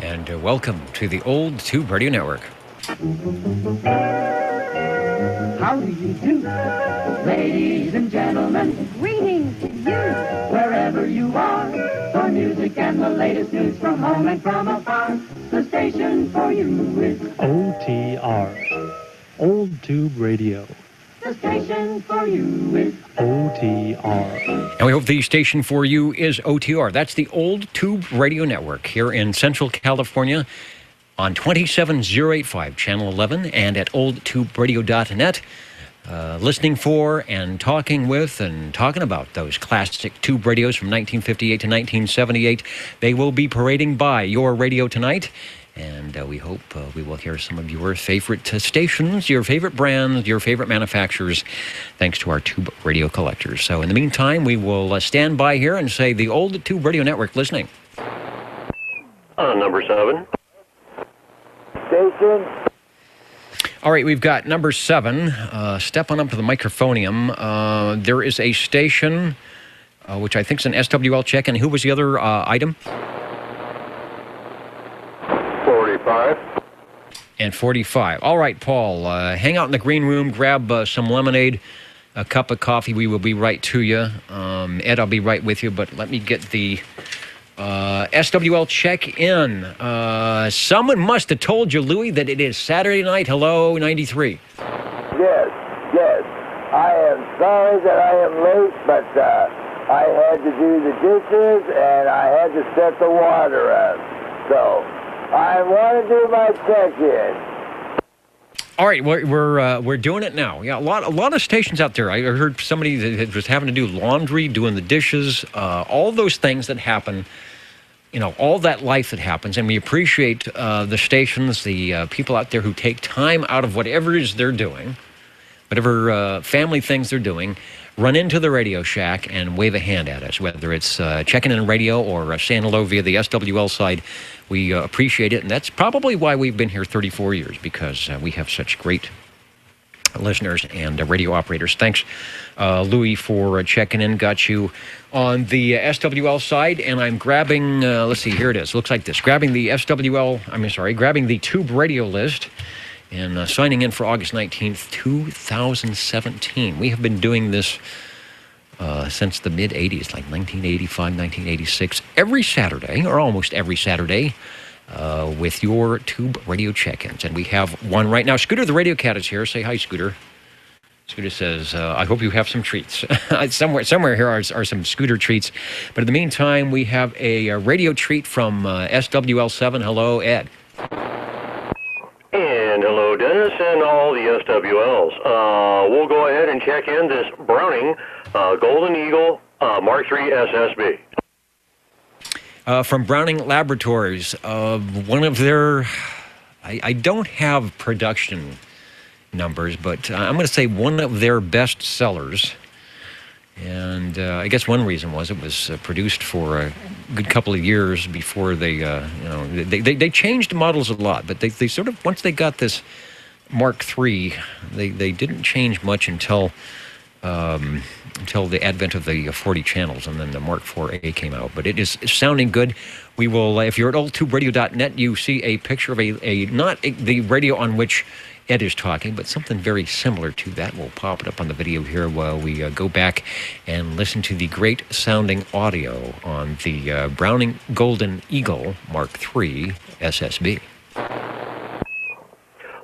and welcome to the Old Tube Radio Network. How do you do? Ladies and gentlemen, greetings to you. Wherever you are, for music and the latest news from home and from afar, the station for you is OTR, Old Tube Radio. The station for you is OTR. And we hope the station for you is OTR. That's the Old Tube Radio Network here in Central California on 27085, Channel 11, and at oldtuberadio.net. Listening for and talking with and talking about those classic tube radios from 1958 to 1978. They will be parading by your radio tonight. And we hope we will hear some of your favorite stations, your favorite brands, your favorite manufacturers, thanks to our tube radio collectors. So in the meantime, we will stand by here and say the Old Tube Radio Network listening. Number 7. Station. All right, we've got number 7. Step on up to the microphonium. There is a station, which I think is an SWL check. And who was the other item? 45. And 45. All right, Paul, hang out in the green room, grab some lemonade, a cup of coffee. We will be right to you. Ed, I'll be right with you, but let me get the SWL check-in. Someone must have told you, Louie, that it is Saturday night. Hello, 93. Yes. I am sorry that I am late, but I had to do the dishes and I had to set the water up. So I want to do my check-in. All right, we're doing it now. Yeah, a lot of stations out there. I heard somebody that was having to do laundry, doing the dishes, all those things that happen. You know, all that life that happens, and we appreciate the stations, the people out there who take time out of whatever it is they're doing, whatever family things they're doing, run into the Radio Shack and wave a hand at us, whether it's checking in radio or saying hello via the SWL side. We appreciate it, and that's probably why we've been here 34 years, because we have such great listeners and radio operators. Thanks, Louie, for checking in. Got you on the SWL side, and I'm grabbing, let's see, here it is. Looks like this. Grabbing the grabbing the tube radio list and signing in for August 19th, 2017. We have been doing this since the mid-'80s, like 1985, 1986, every Saturday, or almost every Saturday, with your tube radio check-ins. And we have one right now. Scooter the Radio Cat is here. Say hi, Scooter. Scooter says, I hope you have some treats. somewhere here are some Scooter treats. But in the meantime, we have a radio treat from SWL7. Hello, Ed. And hello, Dennis, and all the SWLs. We'll go ahead and check in this Browning Golden Eagle Mark III SSB. From Browning Laboratories, one of their, I don't have production numbers, but I'm going to say one of their best sellers. And I guess one reason was it was produced for a good couple of years before they, they changed models a lot, but they sort of, once they got this Mark III, they didn't change much until the advent of the 40 channels, and then the Mark IVA came out. But it is sounding good. We will, if you're at oldtuberadio.net, you see a picture of not the radio on which Ed is talking, but something very similar to that. We'll pop it up on the video here while we go back and listen to the great sounding audio on the Browning Golden Eagle Mark III SSB.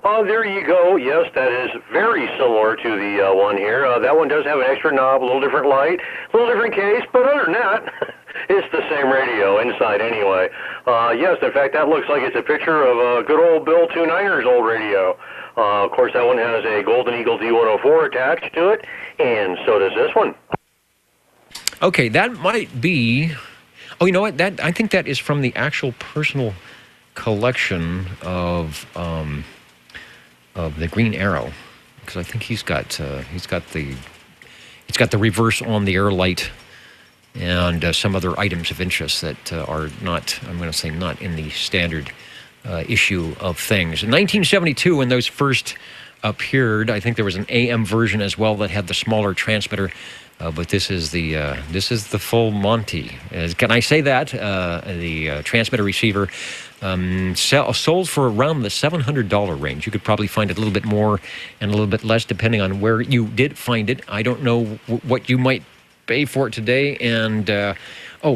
There you go. Yes, that is very similar to the one here. That one does have an extra knob, a little different light, a little different case, but other than that, it's the same radio inside anyway. Yes, in fact, that looks like it's a picture of good old Bill 29er's old radio. Of course, that one has a Golden Eagle D104 attached to it, and so does this one. Okay, that might be... Oh, you know what? I think that is from the actual personal collection of the Green Arrow, because I think he's got the reverse on the air light and some other items of interest that are not, I'm going to say, not in the standard issue of things. In 1972, when those first appeared. I think there was an AM version as well that had the smaller transmitter, but this is the full Monty. Can I say that? The transmitter receiver sold for around the $700 range. You could probably find it a little bit more and a little bit less depending on where you did find it. I don't know what you might pay for it today. And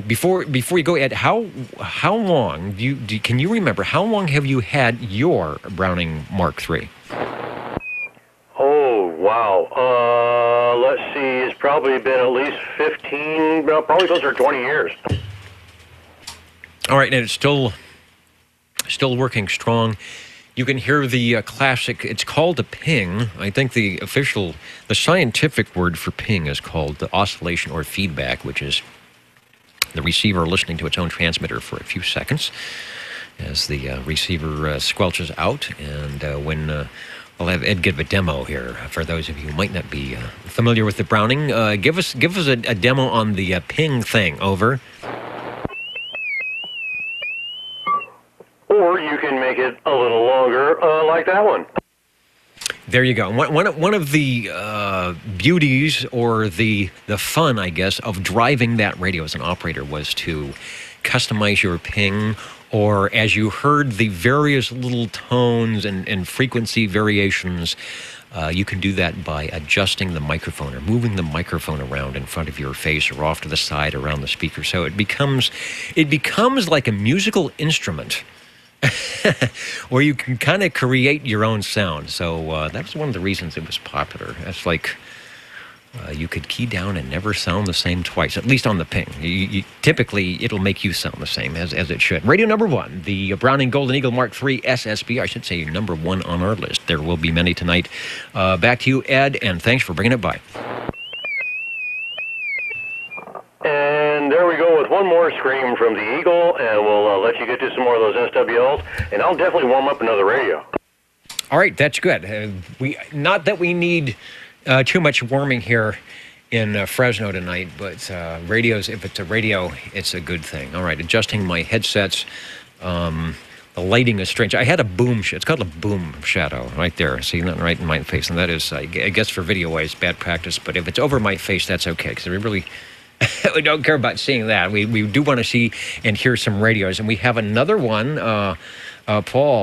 before you go, Ed, how long can you remember? How long have you had your Browning Mark III? Oh, wow. Let's see. It's probably been at least 15, well, probably closer to 20 years. All right, and it's still working strong. You can hear the classic. It's called a ping. I think the scientific word for ping is called the oscillation or feedback, which is the receiver listening to its own transmitter for a few seconds as the receiver squelches out. And when I'll have Ed give a demo here for those of you who might not be familiar with the Browning. Give us a demo on the ping thing. Over. Or you can make it a little longer, like that one. There you go. One of the beauties or the fun, I guess, of driving that radio as an operator was to customize your ping, or as you heard the various little tones and frequency variations, you can do that by adjusting the microphone or moving the microphone around in front of your face or off to the side around the speaker. So it becomes like a musical instrument. Where you can kind of create your own sound. So that's one of the reasons it was popular. It's like you could key down and never sound the same twice, at least on the ping. Typically, it'll make you sound the same as it should. Radio number one, the Browning Golden Eagle Mark III SSB. I should say number one on our list. There will be many tonight. Back to you, Ed, and thanks for bringing it by. And there we go with one more scream from the Eagle, and we'll let you get to some more of those SWLs, and I'll definitely warm up another radio. All right, that's good. Not that we need too much warming here in Fresno tonight, but radios, if it's a radio, it's a good thing. All right, adjusting my headsets. The lighting is strange. I had a boom, it's called a boom shadow right there. See that right in my face, and that is, I guess for video-wise, bad practice, but if it's over my face, that's okay, because we really... we don't care about seeing that. We do want to see and hear some radios. And we have another one. Paul,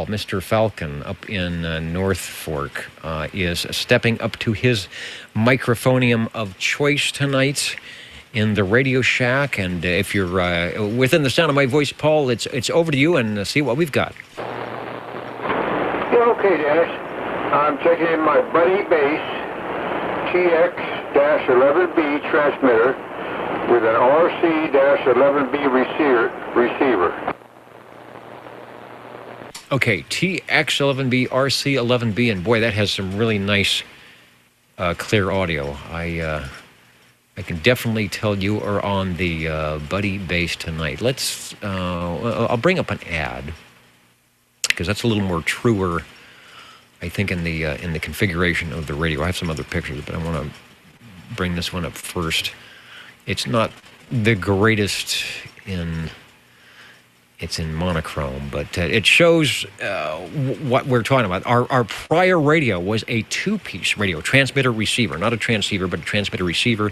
Mr. Falcon, up in North Fork, is stepping up to his microphonium of choice tonight in the Radio Shack. And if you're within the sound of my voice, Paul, it's over to you and see what we've got. Yeah, okay, Dennis. I'm checking in my Buddy Bass TX-11B transmitter with an RC-11B receiver. Okay, TX-11B, RC-11B, and boy, that has some really nice clear audio. I can definitely tell you are on the Buddy Bass tonight. I'll bring up an ad, because that's a little more truer, I think, in the configuration of the radio. I have some other pictures, but I want to bring this one up first. It's not the greatest it's in monochrome, but it shows what we're talking about. Our prior radio was a two-piece radio, transmitter receiver, not a transceiver, but a transmitter receiver.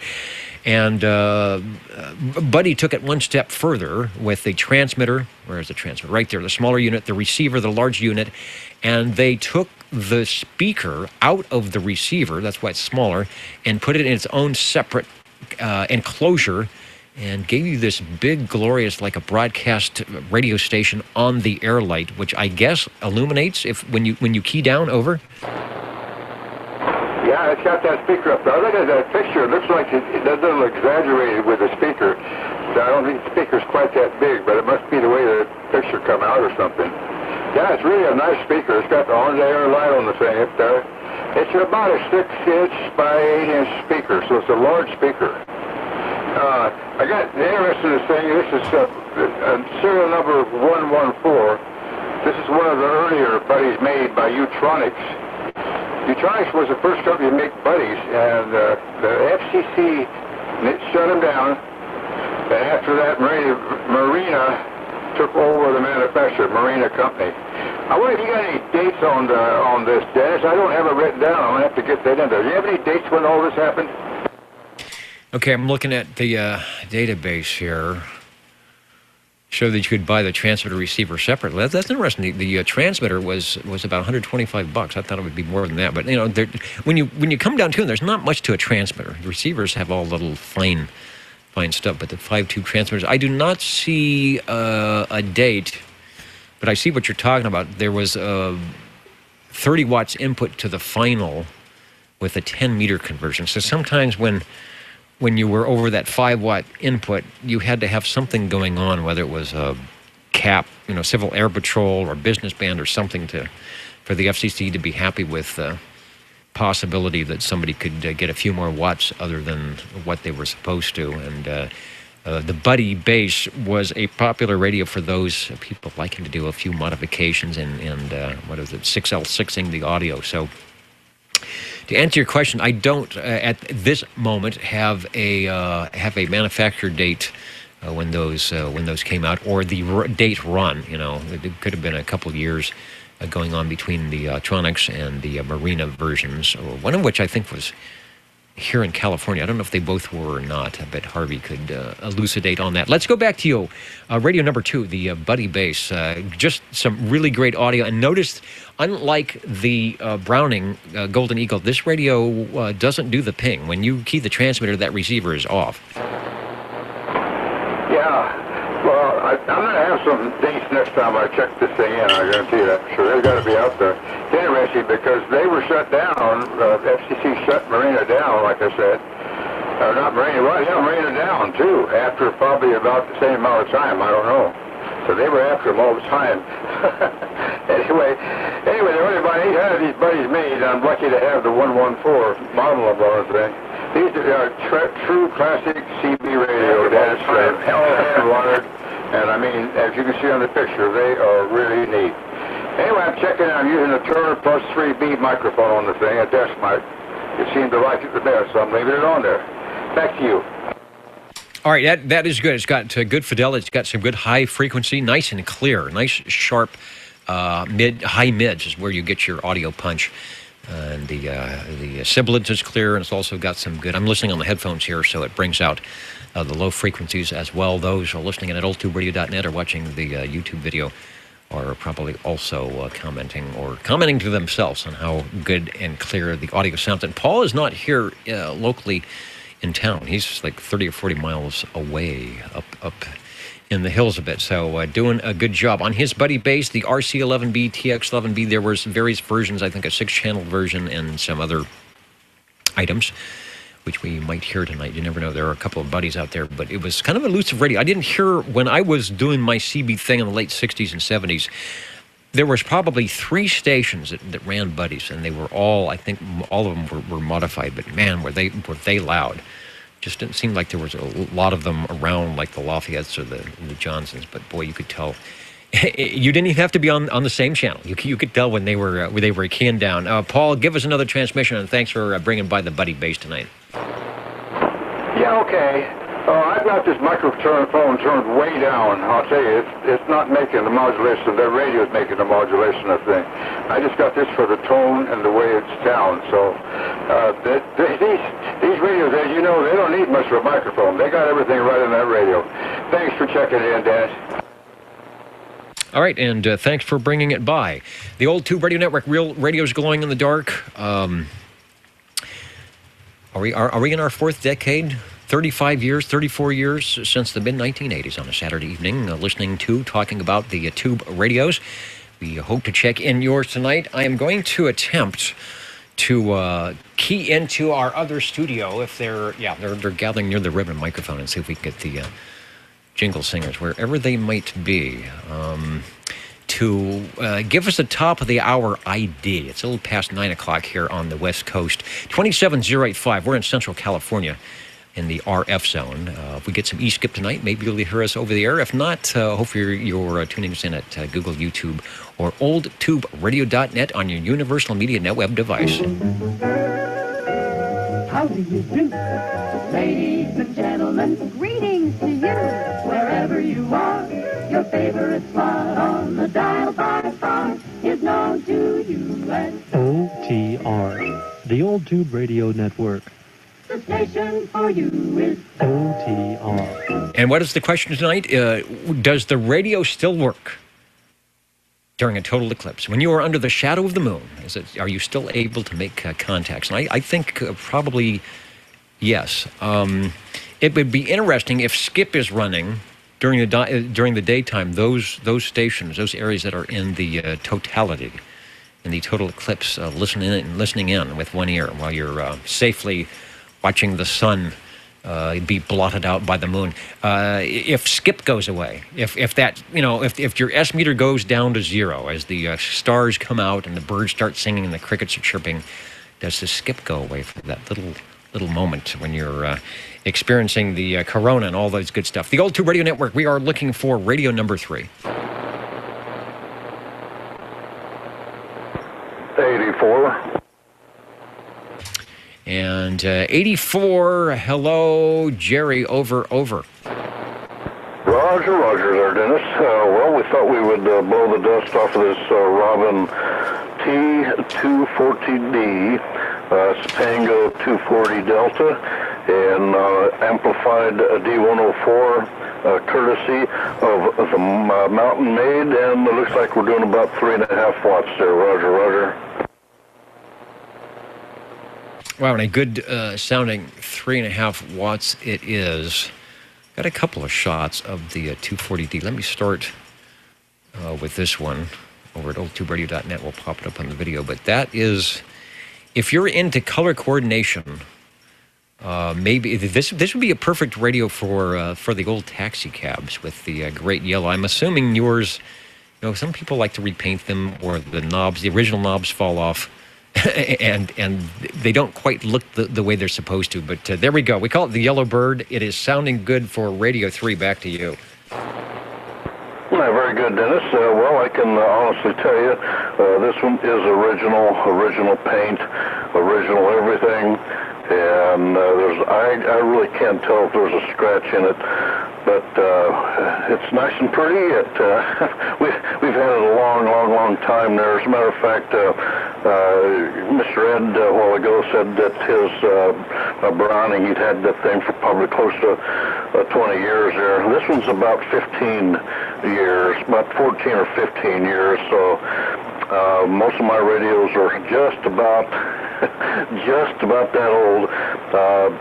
And Buddy took it one step further with the transmitter. Where is the transmitter? Right there, the smaller unit, the receiver, the large unit. And they took the speaker out of the receiver, that's why it's smaller, and put it in its own separate enclosure, and gave you this big, glorious, like a broadcast radio station on the air light, which I guess illuminates when you key down. Over. Yeah, it's got that speaker up there. I look at that picture. It looks like it does a little exaggerated with the speaker. So I don't think the speaker's quite that big, but it must be the way the picture come out or something. Yeah, it's really a nice speaker. It's got the on-air light on the thing up there. It's about a 6-inch by 8-inch speaker, so it's a large speaker. I got interested in this thing. This is serial number 114. This is one of the earlier buddies made by Utronics. Utronics was the first company to make buddies, and the FCC shut them down. And after that, Marina took over the manufacturer, Marina Company. I wonder if you got any dates on this, Dennis. I don't have it written down. I'm going to have to get that in there. Do you have any dates when all this happened? Okay, I'm looking at the database here. Show that you could buy the transmitter receiver separately. That's interesting. The transmitter was about $125. I thought it would be more than that. But you know, when you come down to it, there's not much to a transmitter. The receivers have all little fine stuff. But the 5-tube transmitters, I do not see a date. But I see what you're talking about. There was 30 watts input to the final with a 10 meter conversion. So sometimes when you were over that 5-watt input, you had to have something going on, whether it was a cap, you know, Civil Air Patrol or business band or something for the FCC to be happy with the possibility that somebody could get a few more watts other than what they were supposed to. And the Buddy Bass was a popular radio for those people liking to do a few modifications and 6L6ing the audio. So to answer your question, I don't at this moment have a manufacturer date when those came out, or the date run. You know, it could have been a couple of years going on between the Tronics and the Marina versions, or one of which I think was here in California. I don't know if they both were or not, but Harvey could elucidate on that. Let's go back to you. Radio number 2, the Buddy Bass. Just some really great audio. And notice, unlike the Browning Golden Eagle, this radio doesn't do the ping. When you key the transmitter, that receiver is off. Yeah. Well, I'm going to have some dates next time I check this thing in. I guarantee you that for sure. They've got to be out there. It's interesting because they were shut down. FCC shut Marina down, like I said. Not Marina. Well, yeah, Marina down, too, after probably about the same amount of time. I don't know. So they were after them all the time. Anyway, there were about 800 of these buddies made. I'm lucky to have the 114 model of on the thing. These are true classic CB radio. That's all hand-wired. And I mean, as you can see on the picture, they are really neat. Anyway, I'm checking out. I'm using a Turner Plus 3B microphone on the thing, a desk mic. It seemed to like it the best, so I'm leaving it on there. Back to you. All right, that is good. It's got good fidelity. It's got some good high frequency, nice and clear, nice sharp high mids is where you get your audio punch. And the sibilance is clear, and it's also got some good. I'm listening on the headphones here, so it brings out the low frequencies as well. Those who are listening at oldtuberadio.net or watching the YouTube video are probably also commenting to themselves on how good and clear the audio sounds. And Paul is not here locally in town. He's like 30 or 40 miles away up in the hills a bit. So doing a good job. On his Buddy Bass, the RC11B, TX11B, there were some various versions, I think a 6-channel version and some other items, which we might hear tonight. You never know. There are a couple of buddies out there, but it was kind of elusive radio. I didn't hear, when I was doing my CB thing in the late 60s and 70s, there was probably 3 stations that ran buddies, and they were all, I think all of them were modified, but man, were they loud. Just didn't seem like there was a lot of them around, like the Lafayette's or the Johnsons, but boy, you could tell. You didn't even have to be on the same channel. You could tell when they were keying down. Paul, give us another transmission, and thanks for bringing by the Buddy Bass tonight. Yeah, okay. I've got this microphone turned way down. I'll tell you, it's not making the modulation. The radio is making the modulation, I think. I just got this for the tone and the way it's sounds. So these radios, as you know, they don't need much of a microphone. They got everything right in that radio. Thanks for checking in, Dennis. All right, and thanks for bringing it by. The Old Tube Radio Network, real radio's glowing in the dark. Are we in our 4th decade? 35 years, 34 years since the mid-1980s on a Saturday evening, talking about the tube radios. We hope to check in yours tonight. I am going to attempt to key into our other studio if they're gathering near the ribbon microphone, and see if we can get the jingle singers, wherever they might be, to give us a top of the hour ID. It's a little past 9 o'clock here on the West Coast. 27085. We're in Central California in the RF zone. If we get some E-skip tonight, maybe you'll hear us over the air. If not, hopefully you're tuning us in at Google, YouTube, or oldtuberadio.net on your Universal Media Net web device. How do you do? Ladies and gentlemen, greetings to you. Wherever you are, your favorite spot on the dial by far. known to you as OTR, the Old Tube Radio Network. the station for you is OTR. And what is the question tonight? Does the radio still work during a total eclipse? When you are under the shadow of the moon, are you still able to make contacts? And I think probably yes. It would be interesting if Skip is running during the daytime. Those stations, those areas that are in the totality, in the total eclipse, listening in with one ear while you're safely watching the sun be blotted out by the moon. If Skip goes away, if that, if your S meter goes down to zero as the stars come out and the birds start singing and the crickets are chirping, does the Skip go away for that little moment when you're experiencing the corona and all those good stuff? The Old Tube Radio Network, we are looking for radio number 3. 84. And 84, hello, Jerry, over. Roger there, Dennis. Well, we thought we would blow the dust off of this Robin T240D, Tango 240 Delta, and amplified D104, courtesy of the Mountain Maid, and it looks like we're doing about 3.5 watts there. Roger. Wow, and a good sounding 3.5 watts it is. Got a couple of shots of the 240D. Let me start with this one over at oldtuberadio.net. We'll pop it up on the video. But that is, if you're into color coordination, maybe this would be a perfect radio for the old taxi cabs with the great yellow. I'm assuming yours, some people like to repaint them, or the original knobs fall off. and they don't quite look the way they're supposed to. But there we go. We call it the Yellow Bird. It is sounding good for Radio 3. Back to you. Yeah, very good, Dennis. Well, I can honestly tell you, this one is original paint, original everything. And I really can't tell if there's a scratch in it, but it's nice and pretty. We've had it a long time there. As a matter of fact, Mr. Ed a while ago said that his Browning, he'd had that thing for probably close to 20 years there. This one's about 15 years, about 14 or 15 years. So most of my radios are just about that old,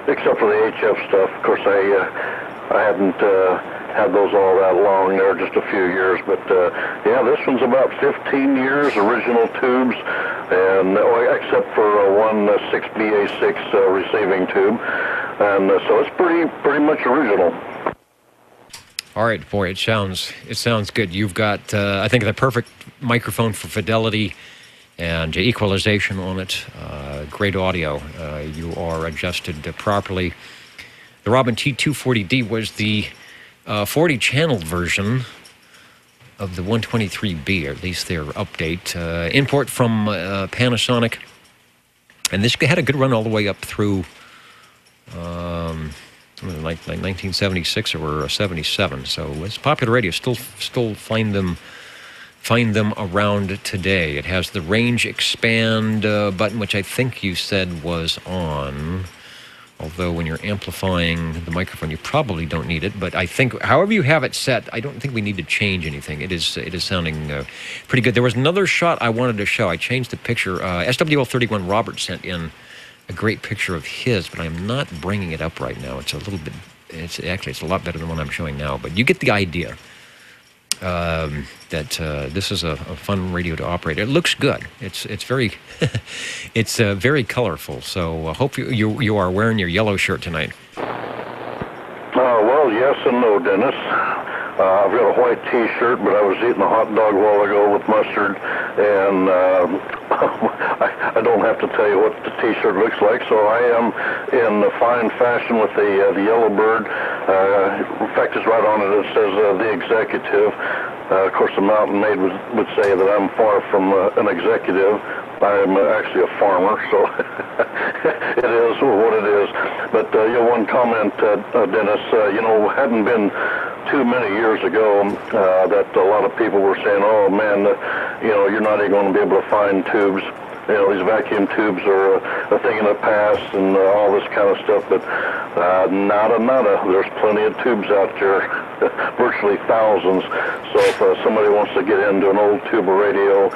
except for the HF stuff. Of course, I hadn't had those all that long. They were just a few years, but yeah, this one's about 15 years, original tubes, and except for one 6BA6 receiving tube, and so it's pretty much original. All right, boy, it sounds good. You've got, I think, the perfect microphone for fidelity and equalization on it. Great audio. You are adjusted properly. The Robin T240D was the 40-channel version of the 123B, or at least their update. Import from Panasonic. And this had a good run all the way up through like 1976 or 77. So it's popular radio. Still find them around today. It has the range expand button, which I think you said was on. Although when you're amplifying the microphone, you probably don't need it. But I think, however you have it set, I don't think we need to change anything. It is sounding pretty good. There was another shot I wanted to show. I changed the picture. SWL31 Robert sent in a great picture of his, but I'm not bringing it up right now. It's a little bit. It's a lot better than what I'm showing now. But you get the idea. That this is a fun radio to operate. It looks good. It's very it's very colorful. So I hope you are wearing your yellow shirt tonight. Well, yes and no, Dennis. I've got a white T-shirt, but I was eating a hot dog a while ago with mustard, and I don't have to tell you what the T-shirt looks like. So I am in fine fashion with the Yellow Bird. In fact, it's right on it. It says the executive. Of course, the Mountain Maid would say that I'm far from an executive. I'm actually a farmer, so it is what it is. But one comment, Dennis, hadn't been too many years ago that a lot of people were saying, oh man, you know, you're not even going to be able to find tubes. You know, these vacuum tubes are a thing in the past and all this kind of stuff, but nada. There's plenty of tubes out there, virtually thousands. So if somebody wants to get into an old tube of radio,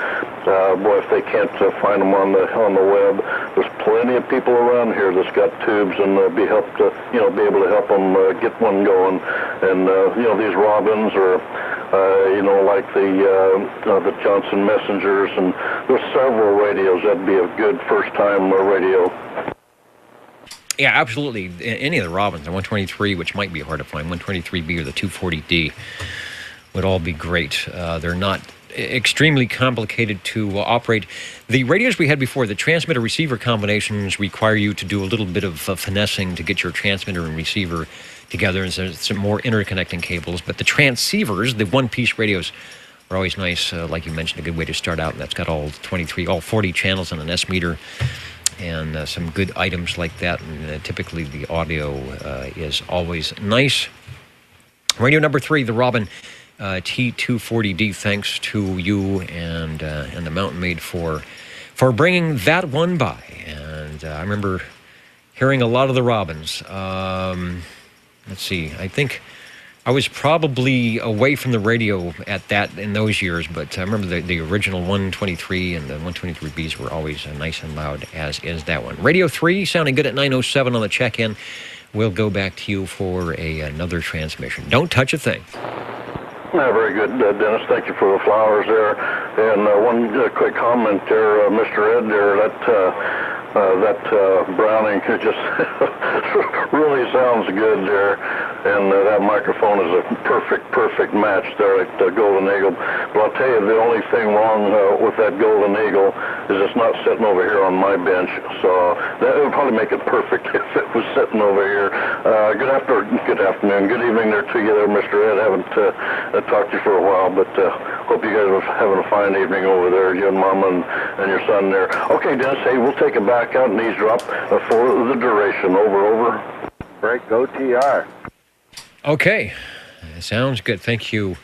boy, if they can't find them on the web, there's plenty of people around here that's got tubes and be able to help them get one going. And you know, these Robins are, you know, like the Johnson Messengers, and there's several radios that'd be a good first-time radio. Yeah, absolutely. Any of the Robins, the 123, which might be hard to find, 123B or the 240D, would all be great. They're not extremely complicated to operate. The radios we had before, the transmitter-receiver combinations require you to do a little bit of finessing to get your transmitter and receiver together, and there's some more interconnecting cables. But the transceivers, the one-piece radios, are always nice. Like you mentioned, a good way to start out, and that's got all 40 channels and an S meter, and some good items like that. And typically the audio is always nice. Radio number 3, the Robin T240D. Thanks to you and the Mountain Maid for bringing that one by. And I remember hearing a lot of the Robins. Let's see. I think I was probably away from the radio in those years, but I remember the original 123 and the 123Bs were always nice and loud, as is that one. Radio 3 sounding good at 9:07 on the check-in. We'll go back to you for another transmission. Don't touch a thing. Yeah, very good, Dennis. Thank you for the flowers there. And one quick comment there, Mr. Ed there, that Browning just really sounds good there. And that microphone is a perfect match there at Golden Eagle. But I'll tell you, the only thing wrong with that Golden Eagle is it's not sitting over here on my bench. So that would probably make it perfect if it was sitting over here. Good afternoon, good evening there to you there, Mr. Ed. I haven't talked to you for a while, but hope you guys are having a fine evening over there, you and Mama and your son there. Okay, Dennis, hey, we'll take it back out and eavesdrop for the duration. Over. Break OTR. Okay, sounds good. Thank you,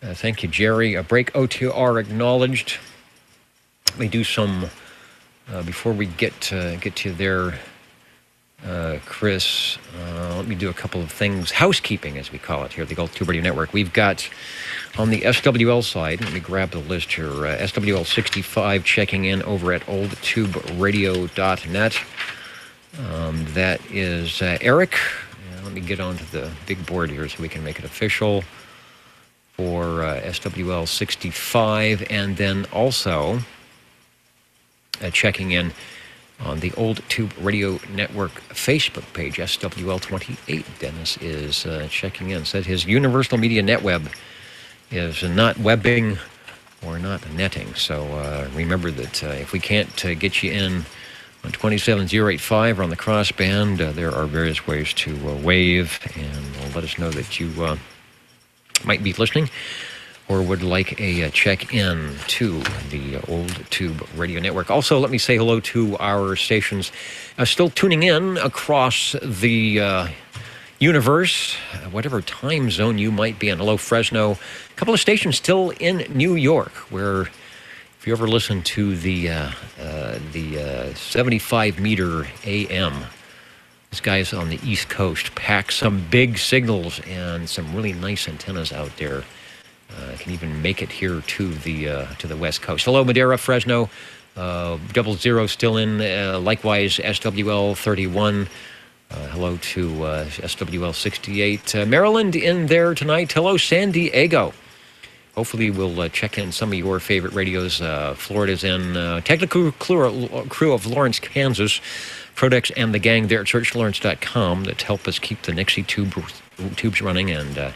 Jerry. A break OTR acknowledged. Let me do some before we get to there, Chris. Let me do a couple of things. Housekeeping, as we call it here, the Old Tube Radio Network. We've got on the SWL side. Let me grab the list here. SWL 65 checking in over at oldtuberadio.net. That is Eric. Let me get onto the big board here so we can make it official for SWL 65, and then also checking in on the Old Tube Radio Network Facebook page, SWL 28. Dennis is checking in. Said his Universal Media NetWeb is not webbing or not netting. So remember that if we can't get you in on 27085 or on the crossband, there are various ways to wave and let us know that you might be listening or would like a check-in to the Old Tube Radio Network. Also, let me say hello to our stations still tuning in across the universe, whatever time zone you might be in. Hello, Fresno. A couple of stations still in New York, where if you ever listen to the 75-meter AM, these guys on the East Coast pack some big signals and some really nice antennas out there. Can even make it here to the West Coast. Hello, Madera, Fresno, 00 still in. Likewise, SWL 31. Hello to SWL 68. Maryland in there tonight. Hello, San Diego. Hopefully we'll check in some of your favorite radios. Florida's in. Technical crew of Lawrence, Kansas. Prodex and the gang there at searchlawrence.com that help us keep the Nixie tubes running. And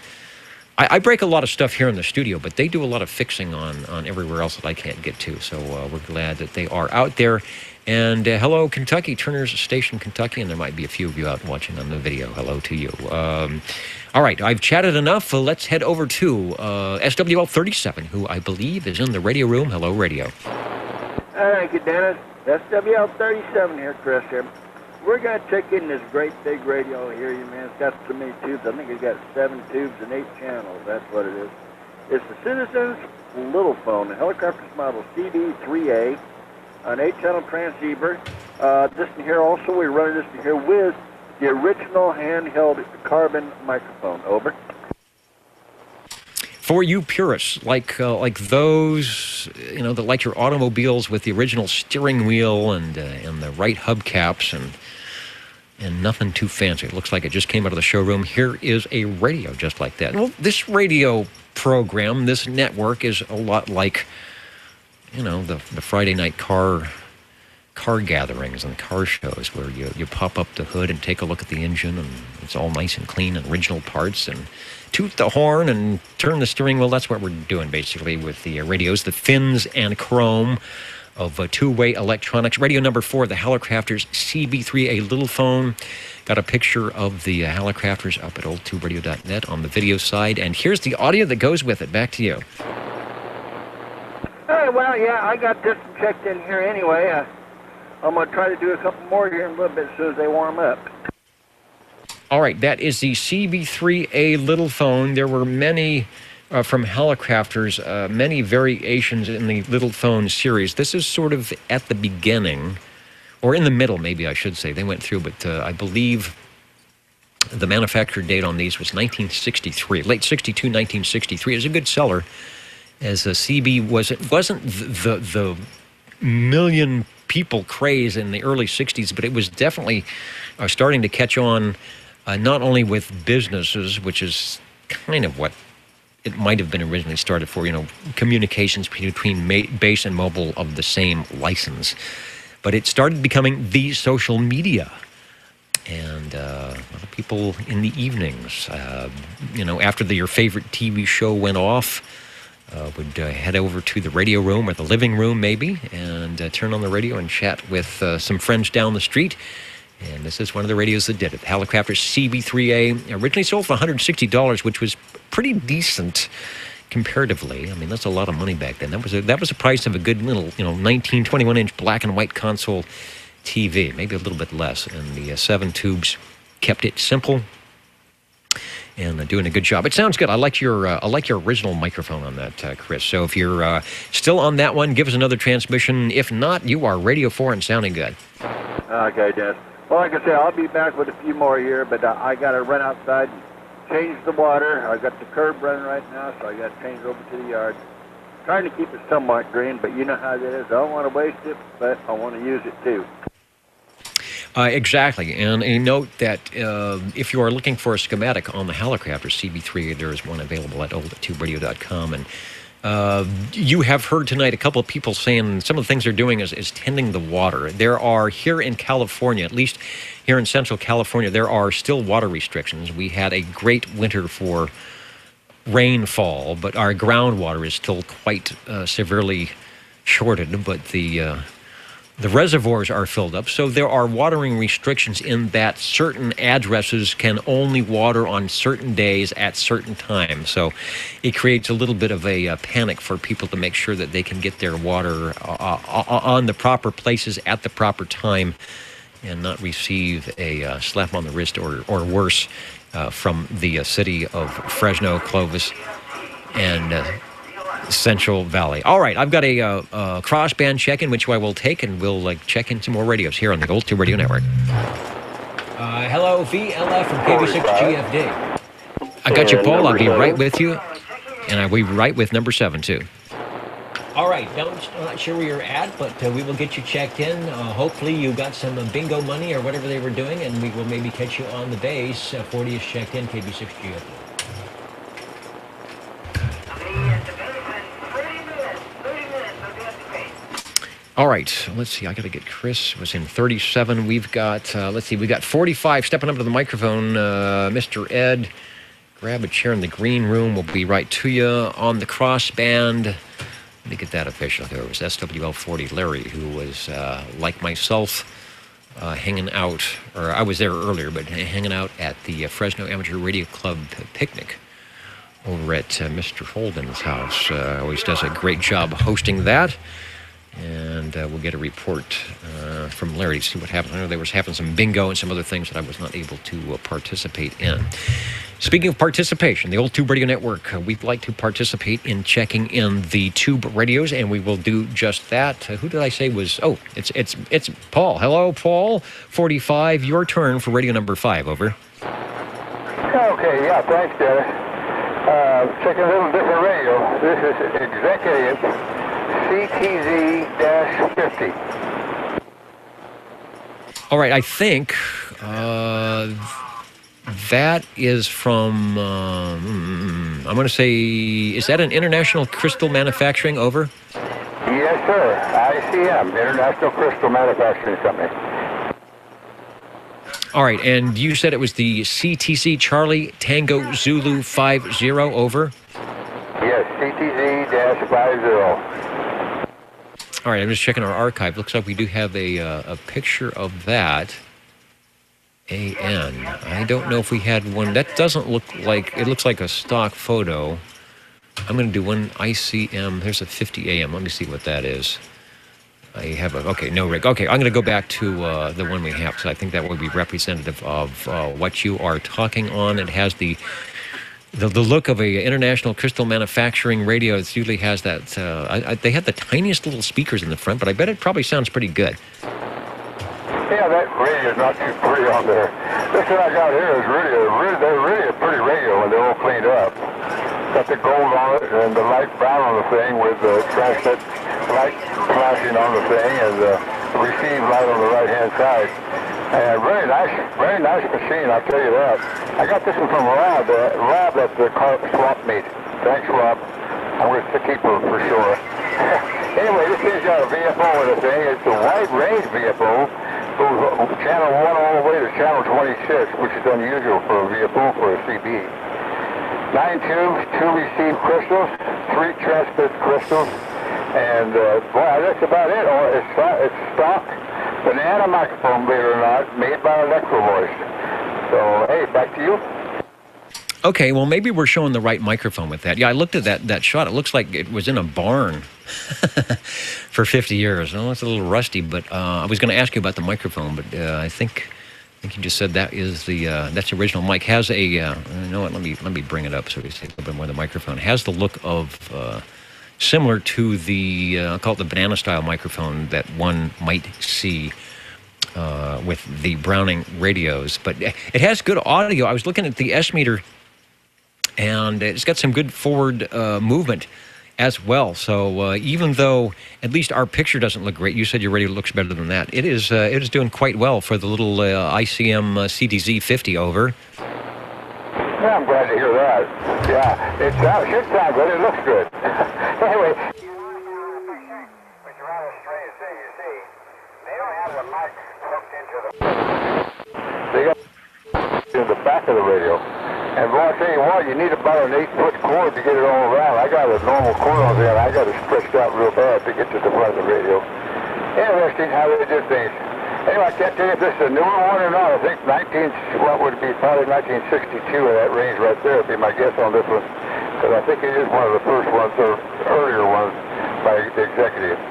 I break a lot of stuff here in the studio, but they do a lot of fixing on everywhere else that I can't get to. So we're glad that they are out there. And hello, Kentucky, Turner's Station, Kentucky. And there might be a few of you out watching on the video. Hello to you. All right, I've chatted enough. Let's head over to SWL 37, who I believe is in the radio room. Hello, radio. Thank you, Dennis. SWL 37 here, Chris here. We're going to check in this great big radio here, man. It's got so many tubes. I think it's got 7 tubes and 8 channels. That's what it is. It's the Citizens little phone. The helicopter's model CB3A, an 8-channel transceiver. This in here also, we're running this in here with the original handheld carbon microphone. Over. For you purists, like those, that like your automobiles with the original steering wheel and the right hubcaps and nothing too fancy. It looks like it just came out of the showroom. Here is a radio just like that. Well, this radio program, this network is a lot like, the Friday night car gatherings and car shows where you pop up the hood and take a look at the engine, and it's all nice and clean and original parts, and toot the horn and turn the steering wheel. That's what we're doing basically with the radios, the fins and chrome of two-way electronics. Radio number 4, the Hallicrafters CB3A little phone. Got a picture of the Hallicrafters up at oldtuberadio.net on the video side, and here's the audio that goes with it. Back to you. Hey, well, yeah, I got this checked in here anyway. I'm going to try to do a couple more here in a little bit as soon as they warm up. All right, that is the CB3A little phone. There were many from Hallicrafters, many variations in the little phone series. This is sort of at the beginning, or in the middle, maybe I should say. They went through, but I believe the manufacturer date on these was 1963, late 62, 1963. It was a good seller, as a CB wasn't the million people craze in the early 60s, but it was definitely starting to catch on. Not only with businesses, which is kind of what it might have been originally started for, communications between base and mobile of the same license, but it started becoming the social media. And a lot of people in the evenings, after your favorite TV show went off, would head over to the radio room or the living room maybe and turn on the radio and chat with some friends down the street. And this is one of the radios that did it. The Hallicrafters CB3A, originally sold for $160, which was pretty decent comparatively. I mean, that's a lot of money back then. That was the price of a good little, 19, 21-inch black and white console TV, maybe a little bit less. And the 7 tubes kept it simple and doing a good job. It sounds good. I like your original microphone on that, Chris. So if you're still on that one, give us another transmission. If not, you are Radio 4 and sounding good. Okay, Dennis. Well, like I said, I'll be back with a few more here, but I got to run outside and change the water. I got the curb running right now, so I got to change over to the yard. Trying to keep it somewhat green, but you know how that is. I don't want to waste it, but I want to use it too. Exactly, and a note that if you are looking for a schematic on the Hallicrafter CB3, there is one available at old@tuberadio.com, and you have heard tonight a couple of people saying some of the things they're doing is tending the water. There are, here in California, at least here in Central California, there are still water restrictions. We had a great winter for rainfall, but our groundwater is still quite severely shorted, but the reservoirs are filled up, so there are watering restrictions in that certain addresses can only water on certain days at certain times. So it creates a little bit of a panic for people to make sure that they can get their water on the proper places at the proper time and not receive a slap on the wrist or worse from the city of Fresno, Clovis, and Central Valley. All right, I've got a crossband check-in, which I will take, and we'll check in some more radios here on the Old Tube Radio Network. Hello, VLF from KB6GFD. I got you, Paul. I'll be right with you, and I'll be right with number 7, too. All right, not sure where you're at, but we will get you checked in. Hopefully you got some bingo money or whatever they were doing, and we will maybe catch you on the base. 40 is checked in, KB6GFD. All right, let's see. I got to get Chris. Was in 37. We've got, let's see, we got 45 stepping up to the microphone. Mr. Ed, grab a chair in the green room. We'll be right to you on the crossband. Let me get that official here. It was SWL40 Larry, who was, like myself, hanging out, or I was there earlier, but hanging out at the Fresno Amateur Radio Club picnic over at Mr. Holden's house. Always does a great job hosting that. And we'll get a report from Larry to see what happened. I know there was having some bingo and some other things that I was not able to participate in. Speaking of participation, the Old Tube Radio Network, we'd like to participate in checking in the tube radios, and we will do just that. Who did I say was? Oh, it's Paul. Hello, Paul. 45. Your turn for radio number 5. Over. Okay, yeah, thanks, Dennis. Checking a little different radio. This is Executive CTZ-50. All right, I think that is from, I'm going to say, is that an International Crystal Manufacturing? Over? Yes, sir. ICM, International Crystal Manufacturing Company. All right, and you said it was the CTC Charlie Tango Zulu 50. Over? Yes, CTZ-50. All right, I'm just checking our archive. Looks like we do have a picture of that. AN. I don't know if we had one. That doesn't look like, it looks like a stock photo. I'm going to do one ICM. There's a 50 AM. Let me see what that is. I have a, okay, no rig. Okay, I'm going to go back to the one we have, because I think that would be representative of what you are talking on. It has the look of a International Crystal Manufacturing radio. It usually has that, they have the tiniest little speakers in the front, but I bet it probably sounds pretty good. Yeah, that radio is not too pretty on there. This one I got here is they're really a pretty radio when they're all cleaned up. Got the gold on it and the light brown on the thing with the transmit light flashing on the thing and the receive light on the right-hand side. And very nice machine, I'll tell you that. I got this one from Rob at the Carp Swap Meet. Thanks, Rob. I'm going to keep her for sure. Anyway, this thing's got a VFO in the thing. It's a wide range VFO. Channel 1 all the way to channel 26, which is unusual for a VFO for a CB. 9 tubes, 2 receive crystals, 3 transmit crystals, and boy, that's about it. It's stock banana microphone, believe it or not, made by Electro Voice. So, hey, back to you. Okay, well, maybe we're showing the right microphone with that. Yeah, I looked at that shot. It looks like it was in a barn for 50 years. Oh, it's a little rusty, but I was going to ask you about the microphone, but I think you just said that is that's the original mic. Has a, you know what, let me bring it up so we see a little bit more of the microphone. It has the look of, similar to the, I'll call it the banana-style microphone that one might see with the Browning radios. But it has good audio. I was looking at the S-meter, and it's got some good forward movement as well. So even though at least our picture doesn't look great, you said your radio looks better than that. It is doing quite well for the little ICM CTZ 50. Over. Yeah, I'm glad to hear that. Yeah, it should sound good. It looks good. Anyway. They got in the back of the radio. And boy, I tell you what, you need about an 8-foot cord to get it all around. I got a normal cord on there, and I got it stretched out real bad to get to the front of the radio. Interesting how they did things. Anyway, I can't tell you if this is a newer one or not. I think what would be probably 1962 in that range right there would be my guess on this one. Because I think it is one of the first ones, or earlier ones, by the Executive.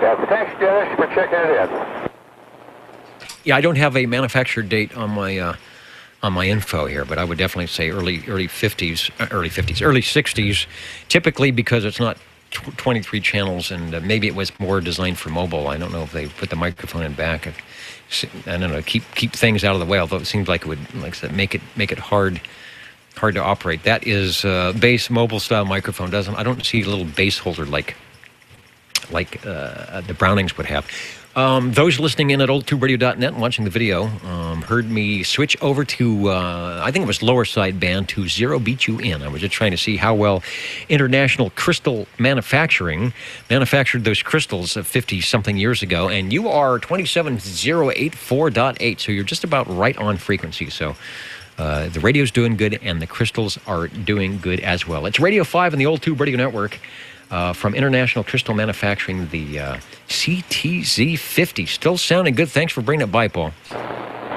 Yeah, but thanks, Dennis, for checking it in. Yeah, I don't have a manufacturer date on my info here, but I would definitely say early 60s, typically because it's not 23 channels, and maybe it was more designed for mobile. I don't know if they put the microphone in back. I don't know, keep things out of the way. Although it seems like it would, like I said, make it hard to operate. That is base mobile style microphone. I don't see a little base holder like the Brownings would have. Those listening in at oldtuberadio.net and watching the video heard me switch over to, I think it was lower side band, to Zero Beat You In. I was just trying to see how well International Crystal Manufacturing manufactured those crystals 50-something years ago. And you are 27084.8, so you're just about right on frequency. So the radio's doing good, and the crystals are doing good as well. It's Radio 5 in the Old Tube Radio Network. From International Crystal Manufacturing, the CTZ 50. Still sounding good. Thanks for bringing it by, Paul.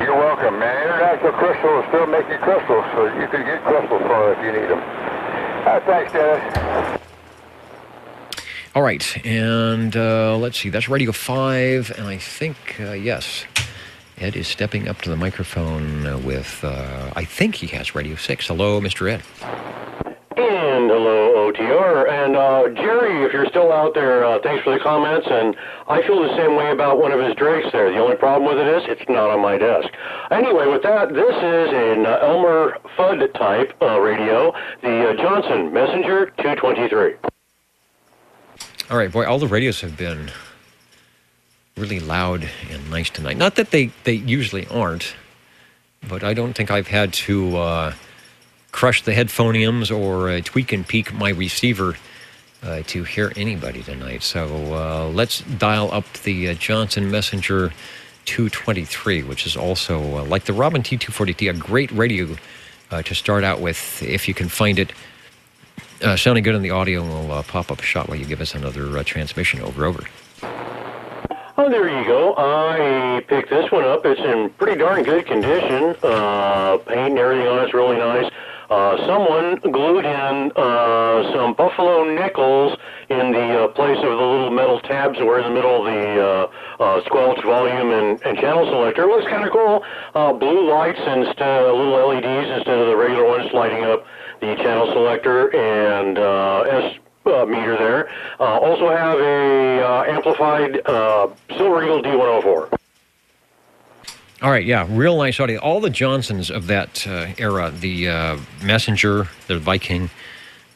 You're welcome, man. International Crystal is still making crystals, so you can get crystals for it if you need them. Thanks, Dennis. All right, and let's see. That's Radio 5, and I think, yes, Ed is stepping up to the microphone with, I think he has Radio 6. Hello, Mr. Ed. And hello, OTR. And Jerry, if you're still out there, thanks for the comments. And I feel the same way about one of his drakes there. The only problem with it is it's not on my desk. Anyway, with that, this is an Elmer Fudd type radio, the Johnson Messenger 223. All right, boy, all the radios have been really loud and nice tonight. Not that they usually aren't, but I don't think I've had to crush the headphoniums or tweak and peak my receiver to hear anybody tonight. So let's dial up the Johnson Messenger 223, which is also, like the Robin T240T, a great radio to start out with if you can find it. Sounding good in the audio, and we'll pop up a shot while you give us another transmission. Over. Oh, there you go. I picked this one up. It's in pretty darn good condition. Paint and everything on it's really nice. Someone glued in some buffalo nickels in the place of the little metal tabs that were in the middle of the squelch, volume, and channel selector. It looks kind of cool. Blue lights instead, little LEDs instead of the regular ones lighting up the channel selector and S meter there. Also have a amplified Silver Eagle D104. All right, yeah, real nice audio. All the Johnsons of that era, the Messenger, the Viking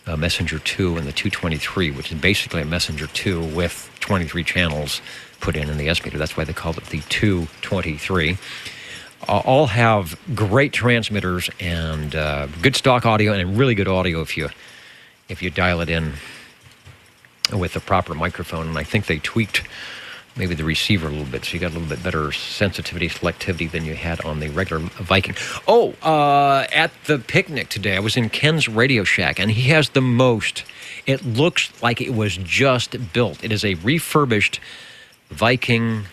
Messenger 2, and the 223, which is basically a Messenger 2 with 23 channels put in the S meter. That's why they called it the 223. All have great transmitters and good stock audio and really good audio if you dial it in with the proper microphone. And I think they tweaked maybe the receiver a little bit, so you got a little bit better sensitivity, selectivity than you had on the regular Viking. Oh, at the picnic today, I was in Ken's Radio Shack, and he has the most. It looks like it was just built. It is a refurbished Viking.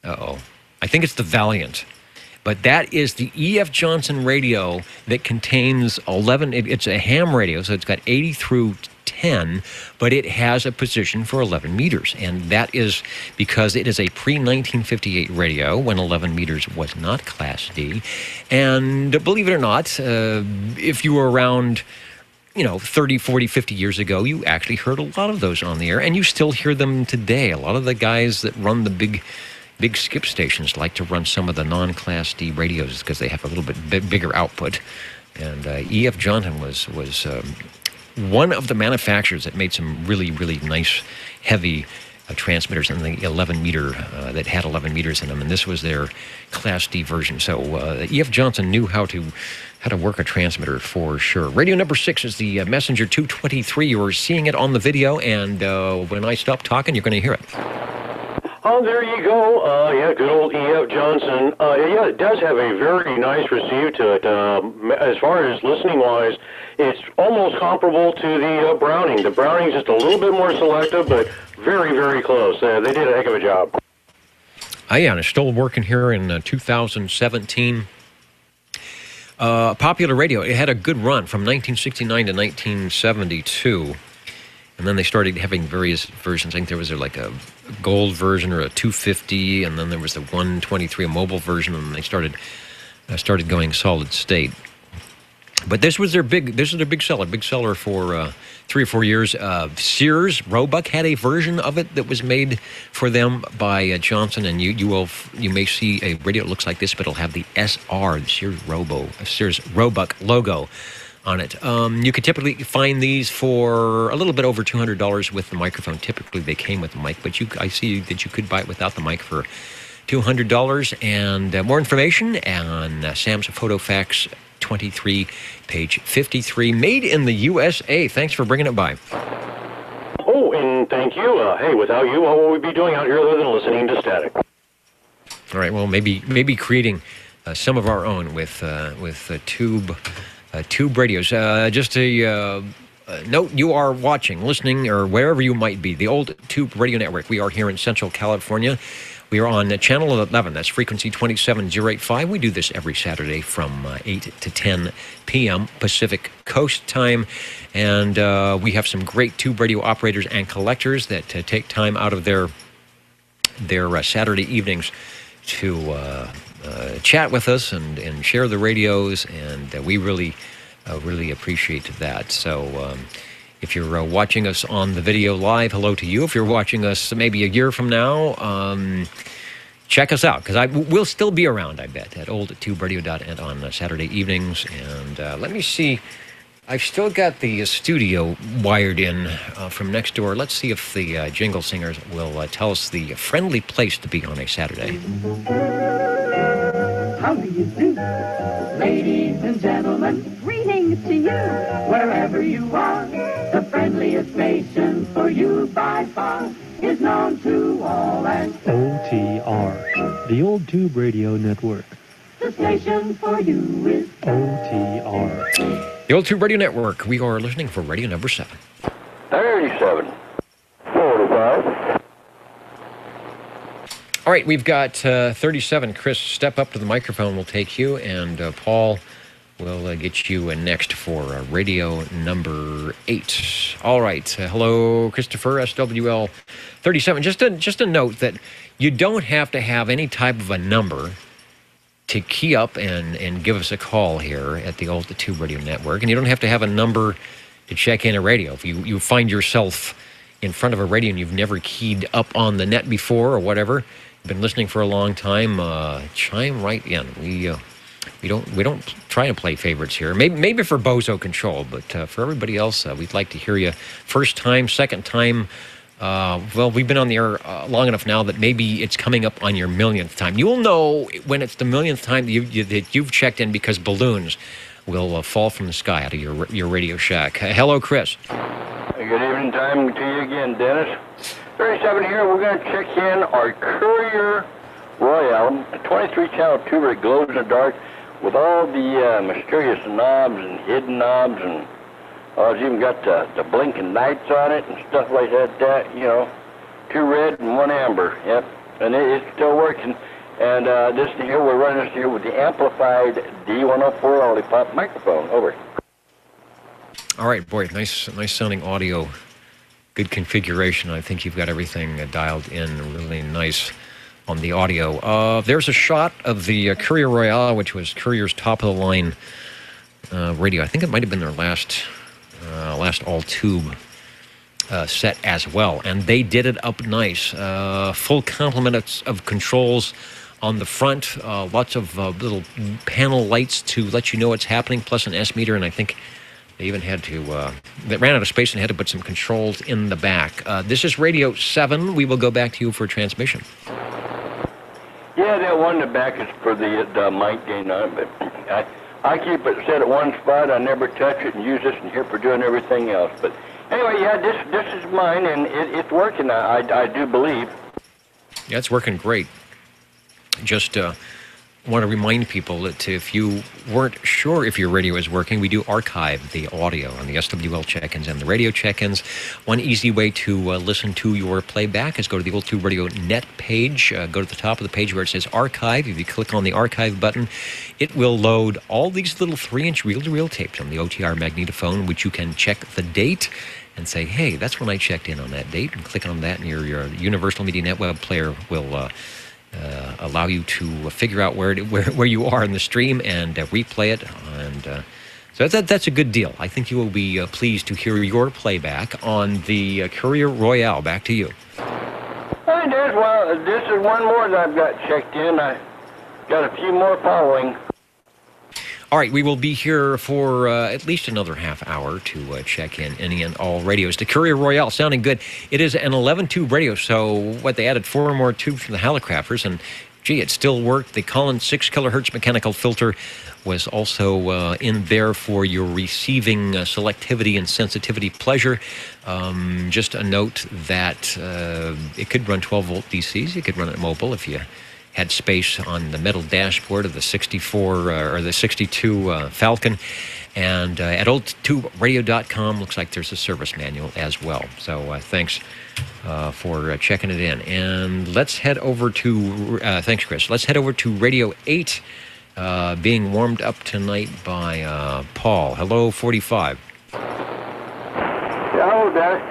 I think it's the Valiant. But that is the E.F. Johnson radio that contains 11. It's a ham radio, so it's got 80 through 10, but it has a position for 11 meters. And that is because it is a pre-1958 radio when 11 meters was not Class D. And believe it or not, if you were around 30, 40, 50 years ago, you actually heard a lot of those on the air, and you still hear them today. A lot of the guys that run the big skip stations like to run some of the non-Class D radios because they have a little bit bigger output. And E.F. Johnson was one of the manufacturers that made some really, really nice, heavy transmitters in the 11 meter that had 11 meters in them, and this was their Class D version. So E.F. Johnson knew how to work a transmitter for sure. Radio number 6 is the Messenger 223. You're seeing it on the video, and when I stop talking, you're going to hear it. Oh, there you go. Yeah, good old E.F. Johnson. Yeah, it does have a very nice receive to it. As far as listening-wise, it's almost comparable to the Browning. The Browning's just a little bit more selective, but very, very close. They did a heck of a job. Yeah, and it's still working here in 2017. Popular radio. It had a good run from 1969 to 1972. And then they started having various versions. I think there was like a gold version or a 250, and then there was the 123, a mobile version, and they started going solid state. But this is their big seller for 3 or 4 years. Sears Roebuck had a version of it that was made for them by Johnson, and you may see a radio that looks like this, but it'll have the SR, the Sears Roebuck logo on it. You could typically find these for a little bit over $200 with the microphone. Typically, they came with the mic, but I see that you could buy it without the mic for $200. And more information on Sam's Photo Fax 23, page 53, made in the USA. Thanks for bringing it by. Oh, and thank you. Hey, without you, what would we be doing out here other than listening to static? All right. Well, maybe creating some of our own with tube radios. Just a note: you are watching, listening, or wherever you might be, the old Tube Radio Network. We are here in Central California. We are on channel 11. That's frequency 27085. We do this every Saturday from 8 to 10 p.m. Pacific Coast time. And we have some great tube radio operators and collectors that take time out of their Saturday evenings to chat with us and share the radios. And we really appreciate that. So if you're watching us on the video live, hello to you. If you're watching us maybe a year from now, check us out, because we'll still be around, I bet, at old@tuberadio.net on Saturday evenings. And let me see. I've still got the studio wired in from next door. Let's see if the jingle singers will tell us the friendly place to be on a Saturday. How do you do? Ladies and gentlemen, greetings to you. Wherever you are, the friendliest station for you by far is known to all as OTR, the Old Tube Radio Network. the station for you is OTR. The Old Tube Radio Network. We are listening for radio number 7. 37. 45. All right, we've got 37. Chris, step up to the microphone. We'll take you, and Paul will get you next for radio number 8. All right. Hello, Christopher, SWL 37. Just a note that you don't have to have any type of a number to key up and give us a call here at the Old Tube Radio Network. And you don't have to have a number to check in a radio. If you find yourself in front of a radio and you've never keyed up on the net before or whatever, you've been listening for a long time, chime right in. We don't try to play favorites here. Maybe for Bozo Control, but for everybody else, we'd like to hear you. First time, second time. Well, we've been on the air long enough now that maybe it's coming up on your millionth time. You'll know when it's the millionth time that you've checked in, because balloons will fall from the sky out of your Radio Shack. Hello, Chris. Good evening time to you again, Dennis. 37 here. We're going to check in our Courier Royale, a 23-channel tuber that glows in the dark with all the mysterious knobs and hidden knobs, and it's even got the blinking lights on it and stuff like that, you know. 2 red and 1 amber, yep. And it's still working. And this here, we're running this here with the amplified D104 Lollipop microphone. Over. All right, boy, nice sounding audio. Good configuration. I think you've got everything dialed in really nice on the audio. There's a shot of the Courier Royale, which was Courier's top-of-the-line radio. I think it might have been their last all-tube set as well. And they did it up nice. Full complement of controls on the front. Lots of little panel lights to let you know what's happening, plus an S-meter, and I think they even had to, they ran out of space and had to put some controls in the back. This is Radio 7. We will go back to you for transmission. Yeah, that one in the back is for the mic gain on it, but I keep it set at one spot. I never touch it and use this in here for doing everything else. But anyway, yeah, this is mine, and it's working, I do believe. Yeah, it's working great. Just want to remind people that if you weren't sure if your radio is working, we do archive the audio on the SWL check-ins and the radio check-ins. One easy way to listen to your playback is go to the Old Tube Radio Net page. Go to the top of the page where it says Archive. If you click on the Archive button, it will load all these little 3-inch reel-to-reel tapes on the OTR magnetophone, which you can check the date and say, hey, that's when I checked in on that date, and click on that, and your Universal Media Net web player will allow you to figure out where you are in the stream and replay it. And so that's a good deal. I think you will be pleased to hear your playback on the Courier Royale. Back to you. Hey, Des, well, this is one more that I've got checked in. I got a few more following. All right, we will be here for at least another half hour to check in any and all radios. The Courier Royale, sounding good. It is an 11-tube radio, so they added 4 more tubes from the Hallicrafters, and gee, it still worked. The Collins 6 kilohertz mechanical filter was also in there for your receiving selectivity and sensitivity pleasure. Just a note that it could run 12-volt DCs. You could run it mobile if you had space on the metal dashboard of the 64 or the 62 Falcon. And at oldtuberadio.com, looks like there's a service manual as well. So thanks for checking it in. And let's head over to, thanks, Chris. Let's head over to Radio 8, being warmed up tonight by Paul. Hello, 45. Yeah, hello, Danny.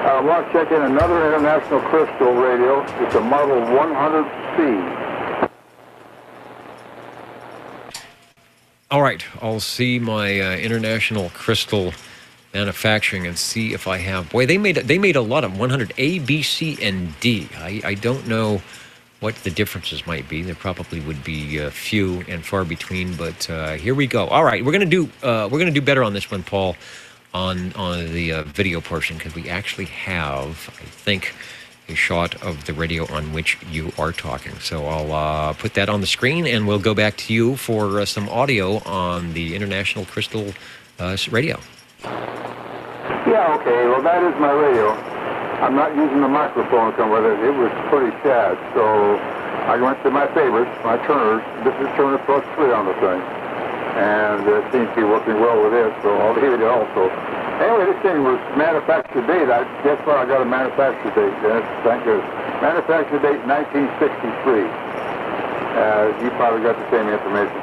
I want to check in another International Crystal radio. It's a Model 100C. All right, I'll see my International Crystal manufacturing and see if I have. Boy, they made a lot of 100 A, B, C, and D. I don't know what the differences might be. There probably would be few and far between. But here we go. All right, we're gonna do better on this one, Paul, on the video portion, because we actually have, I think, a shot of the radio on which you are talking. So I'll put that on the screen, and we'll go back to you for some audio on the International Crystal radio. Yeah, okay. Well, that is my radio. I'm not using the microphone to come with it. It was pretty sad. So I went to my favorites, my Turners. This is Turner Plus 3 on the thing. And it seems to be working well with it, so I'll leave it also. Anyway, this thing was manufactured date. Guess what? I got a manufactured date. Thank goodness. Manufactured date 1963. You probably got the same information.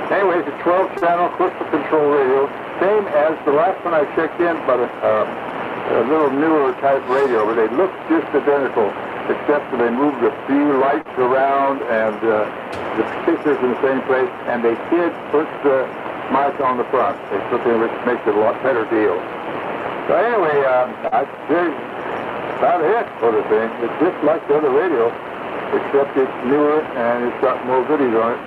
Anyway, it's a 12-channel crystal control radio, same as the last one I checked in, but a little newer type radio. But they look just identical, except that they moved a few lights around and the speakers in the same place, and they did put the mic on the front. They put it, which makes it a lot better deal. So anyway, I think about it for the thing. It's just like the other radio, except it's newer and it's got more goodies on it.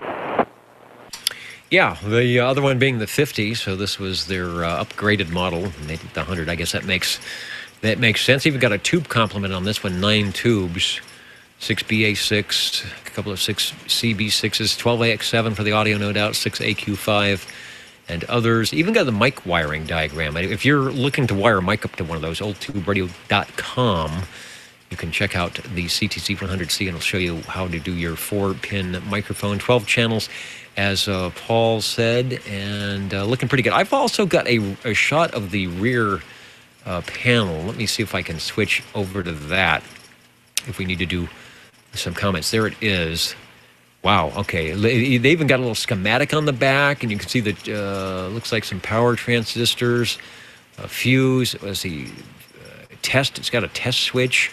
Yeah, the other one being the 50, so this was their upgraded model. They did the 100. I guess that makes sense. Even got a tube complement on this one, 9 tubes, 6 BA6, a couple of 6 CB6s, 12AX7 for the audio, no doubt, 6 AQ5, and others. Even got the mic wiring diagram. If you're looking to wire a mic up to one of those, oldtuberadio.com, you can check out the CTC 100C, and it'll show you how to do your 4-pin microphone, 12 channels, as Paul said, and looking pretty good. I've also got a shot of the rear panel. Let me see if I can switch over to that if we need to do some comments. There it is. Wow, okay. They even got a little schematic on the back, and you can see that looks like some power transistors, a fuse, let's see, test. It's got a test switch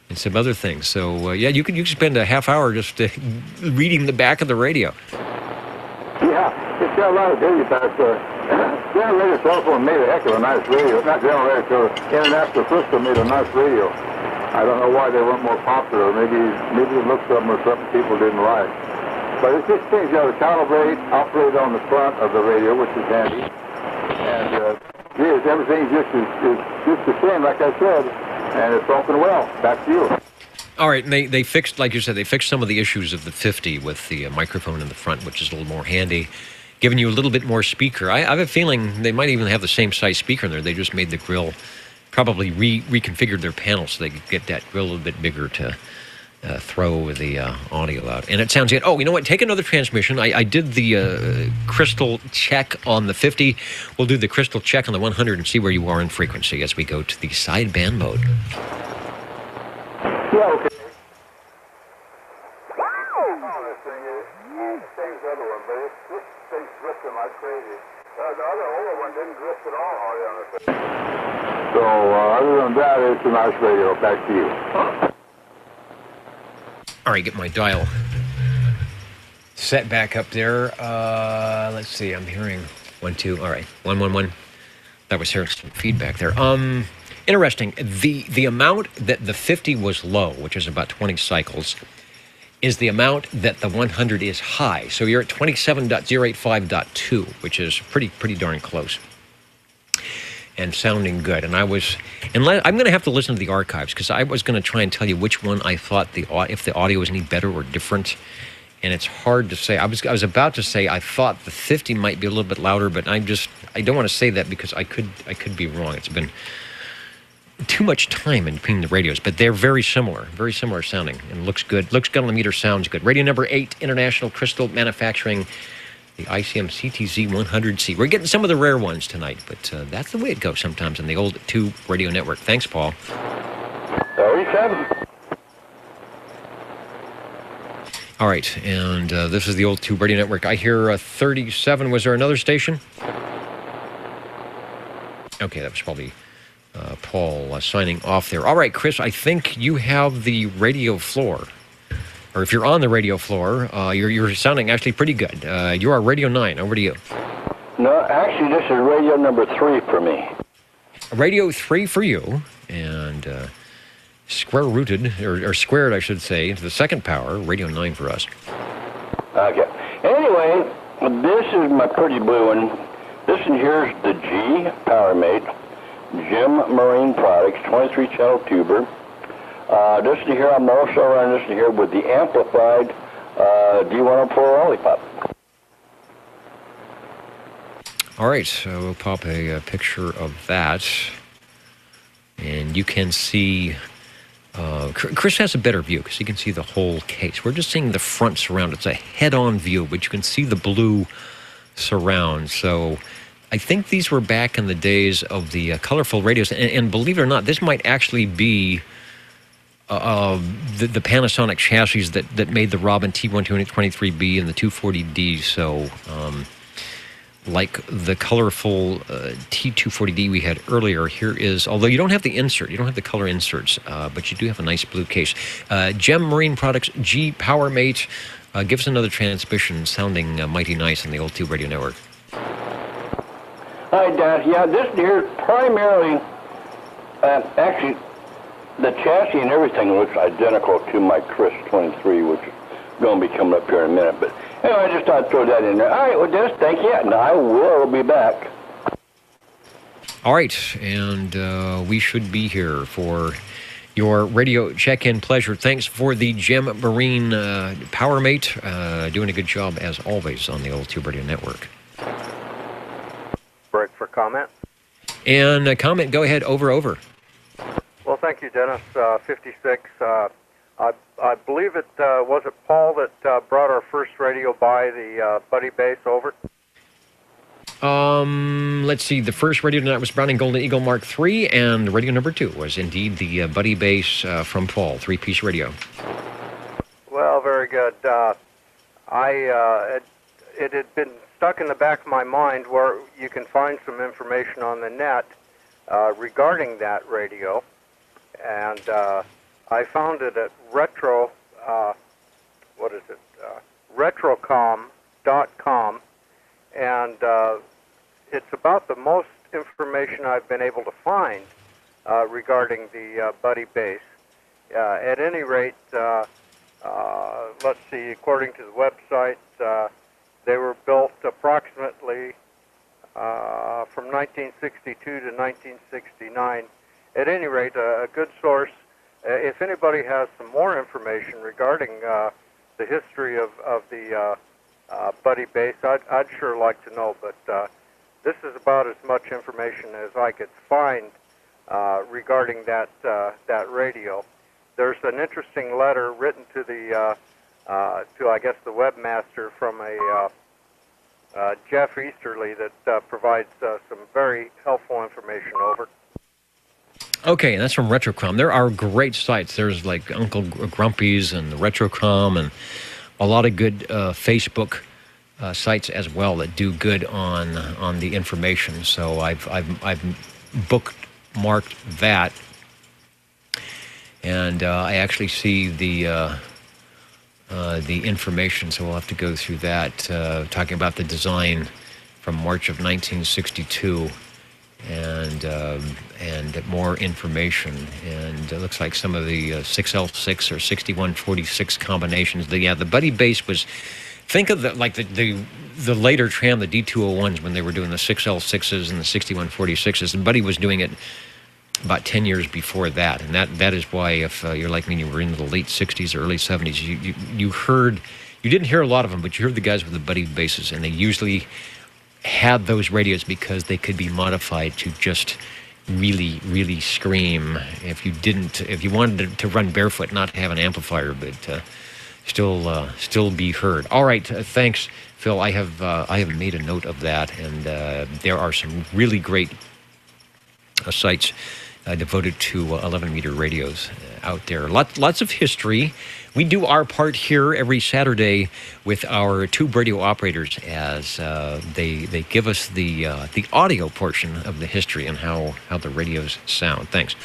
and some other things. So, yeah, you can spend a half hour just reading the back of the radio. Yeah, it's got a lot of goodies back there. General Radio Telephone made a heck of a nice radio. Not General Radio Telephone, International Crystal made a nice radio. I don't know why they weren't more popular. Maybe it looked something or something people didn't like. But it's just things you have to calibrate, operate on the front of the radio, which is handy. And yes, everything is just the same, like I said, and it's working well. Back to you. All right, and they fixed, like you said, they fixed some of the issues of the 50 with the microphone in the front, which is a little more handy, giving you a little bit more speaker. I have a feeling they might even have the same size speaker in there. They just made the grill, probably reconfigured their panel so they could get that grill a little bit bigger to throw the audio out. And it sounds good. Oh, you know what? Take another transmission. I did the crystal check on the 50. We'll do the crystal check on the 100 and see where you are in frequency as we go to the sideband mode. Yeah, okay. So, other than that, it's a nice radio. Back to you. All right, get my dial set back up there. Let's see, I'm hearing 1, 2. All right, 1, 1, 1. That was hearing some feedback there. Interesting. The amount that the 50 was low, which is about 20 cycles, is the amount that the 100 is high. So you're at 27.085.2, which is pretty darn close. And sounding good. And I'm going to have to listen to the archives, because I was going to try and tell you which one I thought if the audio was any better or different. And it's hard to say. I was about to say I thought the 50 might be a little bit louder, but I don't want to say that because I could be wrong. It's been too much time in between the radios, but they're very similar sounding, and looks good. Looks good on the meter, sounds good. Radio number 8, International Crystal Manufacturing, the ICM CTZ 100C. We're getting some of the rare ones tonight, but that's the way it goes sometimes on the old Tube Radio Network. Thanks, Paul. 37. All right, and this is the old Tube Radio Network. I hear 37. Was there another station? Okay, that was probably Paul signing off there. All right, Chris, I think you have the radio floor. Or if you're on the radio floor, you're sounding actually pretty good. You are Radio 9. Over to you. No, actually, this is radio number 3 for me. Radio 3 for you, and square-rooted, or squared, I should say, to the second power, Radio 9 for us. Okay. Anyway, this is my pretty blue one. This one here is the G PowerMate Gem Marine Products 23-channel tuber. This one here, I'm also running this one here with the amplified D104 Lollipop. All right, so we'll pop a picture of that, and you can see. Chris has a better view because you can see the whole case. We're just seeing the front surround. It's a head-on view, but you can see the blue surround. So I think these were back in the days of the colorful radios. And believe it or not, this might actually be the Panasonic chassis that made the Robin T123B and the 240D. So like the colorful T240D we had earlier, here is, although you don't have the insert, you don't have the color inserts, but you do have a nice blue case. Gem Marine Products, G PowerMate. Give us another transmission sounding mighty nice on the old Tube Radio Network. Hi, Dad. Yeah, this here primarily, actually, the chassis and everything looks identical to my Chris 23, which is going to be coming up here in a minute. But anyway, I just thought I'd throw that in there. All right, well, just thank you, and I will be back. All right, and we should be here for your radio check-in pleasure. Thanks for the Gem Marine PowerMate. Doing a good job, as always, on the old Tube Radio Network. Break for comment. And comment, go ahead, over. Well, thank you, Dennis. 56. I believe it was it Paul that brought our first radio by the Buddy Base over? Let's see. The first radio tonight was Browning Golden Eagle Mark III, and radio number 2 was indeed the Buddy Base from Paul, 3-piece radio. Well, very good. It had been stuck in the back of my mind where you can find some information on the net regarding that radio, and I found it at retrocom.com, and it's about the most information I've been able to find regarding the Buddy Base. At any rate, let's see, according to the website, they were built approximately from 1962 to 1969. At any rate, a good source. If anybody has some more information regarding the history of the Buddy Base, I'd sure like to know, but this is about as much information as I could find regarding that radio. There's an interesting letter written to the I guess the webmaster from a Jeff Easterly that provides some very helpful information over. Okay, that's from Retrocom. There are great sites. There's like Uncle Grumpy's and the Retrocom, and a lot of good Facebook sites as well that do good on the information. So I've bookmarked that, and I actually see the information. So we'll have to go through that, talking about the design from March of 1962. And more information, and it looks like some of the 6L6 or 6146 combinations. The Buddy Base was, think of the later Tram, the D201s, when they were doing the 6L6s and the 6146s, and Buddy was doing it about 10 years before that, and that is why, if you're like me and you were in the late 60s or early 70s, you didn't hear a lot of them, but you heard the guys with the Buddy Bases, and they usually had those radios because they could be modified to just really, really scream if you wanted to run barefoot, not have an amplifier, but still be heard. All right, thanks, Phil. I have made a note of that, and there are some really great sites devoted to 11-meter radios out there. Lots of history. We do our part here every Saturday with our tube radio operators as they give us the audio portion of the history and how the radios sound. Thanks.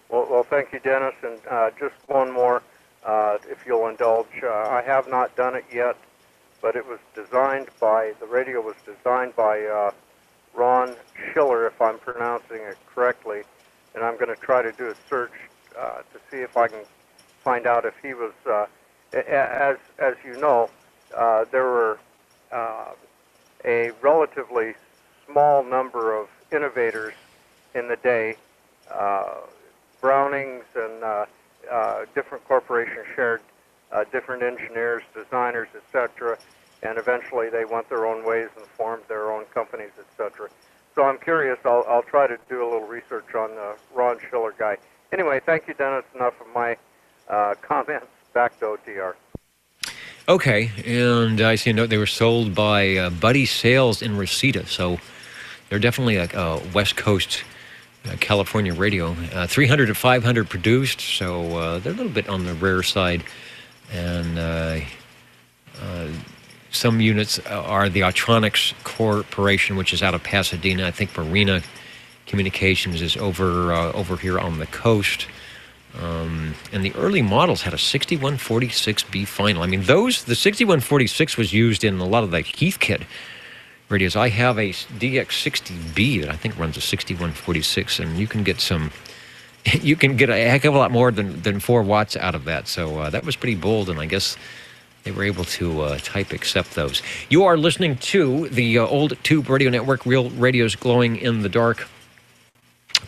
Well, thank you, Dennis. And just one more, if you'll indulge. I have not done it yet, but the radio was designed by Ron Schiller, if I'm pronouncing it correctly, and I'm going to try to do a search to see if I can find out if he was, as you know, there were a relatively small number of innovators in the day. Brownings and different corporations shared different engineers, designers, etc., and eventually they went their own ways and formed their own companies, etc. So I'm curious. I'll try to do a little research on the Ron Schiller guy. Anyway, thank you, Dennis. Enough of my comments. Back to OTR. Okay, and I see a note they were sold by Buddy Sales in Reseda, so they're definitely a West Coast California radio. 300 to 500 produced, so they're a little bit on the rare side, and some units are the Autronics Corporation, which is out of Pasadena. I think Marina Communications is over here on the coast. And the early models had a 6146B final. I mean, the 6146 was used in a lot of the Heathkit radios. I have a DX60B that I think runs a 6146, and you can get a heck of a lot more than 4 watts out of that. So that was pretty bold, and I guess they were able to type accept those. You are listening to the Old Tube Radio Network, Real Radios Glowing in the Dark.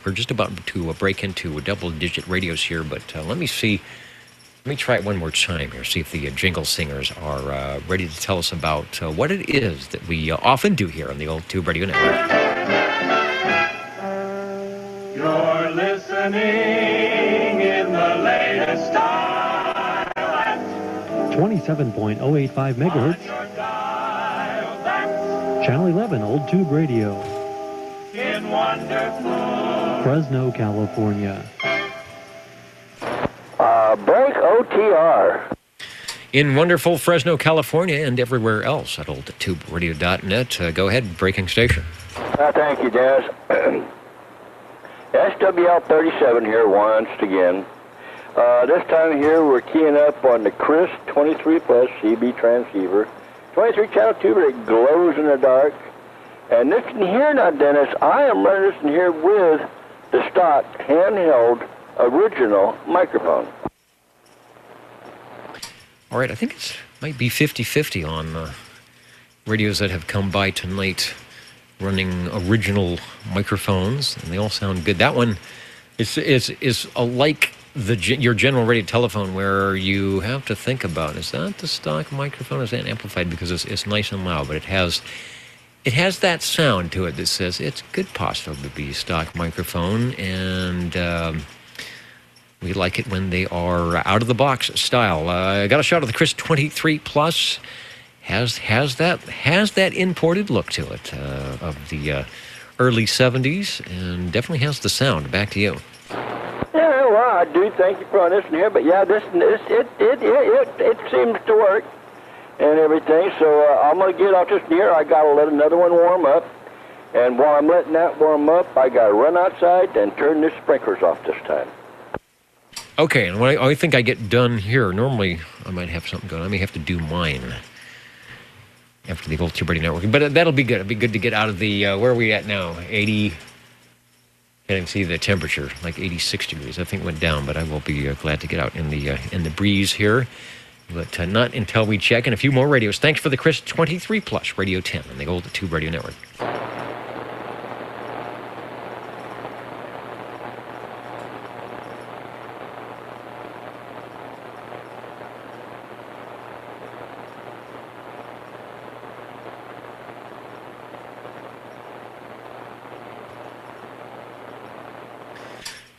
We're just about to break into double-digit radios here, but let me try it one more time here, see if the jingle singers are ready to tell us about what it is that we often do here on the Old Tube Radio Network. You're listening in the latest style. 27.085 megahertz. Channel 11, Old Tube Radio. In wonderful Fresno, California. Break OTR. In wonderful Fresno, California, and everywhere else at oldtuberadio.net. Go ahead, breaking station. Thank you, Dennis. SWL 37 here once again. This time here we're keying up on the Chris 23 Plus CB transceiver. 23 channel tuber that glows in the dark. And this in here now, Dennis, I am running this in here with the stock handheld original microphone. All right, I think it might be 50-50 on radios that have come by tonight running original microphones, and they all sound good. That one is like your general radio telephone, where you have to think about, is that the stock microphone? Is that amplified? Because it's nice and loud, but it has that sound to it that says it could possibly be a stock microphone, and we like it when they are out-of-the-box style. I got a shot of the Chris 23 Plus. Has that imported look to it of the early 70s, and definitely has the sound. Back to you. Yeah, well, I do thank you for this in here, but yeah, it seems to work and everything. So I'm gonna get off this in here. I gotta let another one warm up, and while I'm letting that warm up, I gotta run outside and turn the sprinklers off this time. Okay, and when I think I get done here, normally I might have something going. I may have to do mine after the Old Tube Radio Network, but that'll be good. It'll be good to get out of the, where are we at now? 80, can't even see the temperature, like 86 degrees. I think it went down, but I will be glad to get out in the breeze here. But not until we check in a few more radios. Thanks for the Chris 23 Plus, Radio 10 on the Old Tube Radio Network.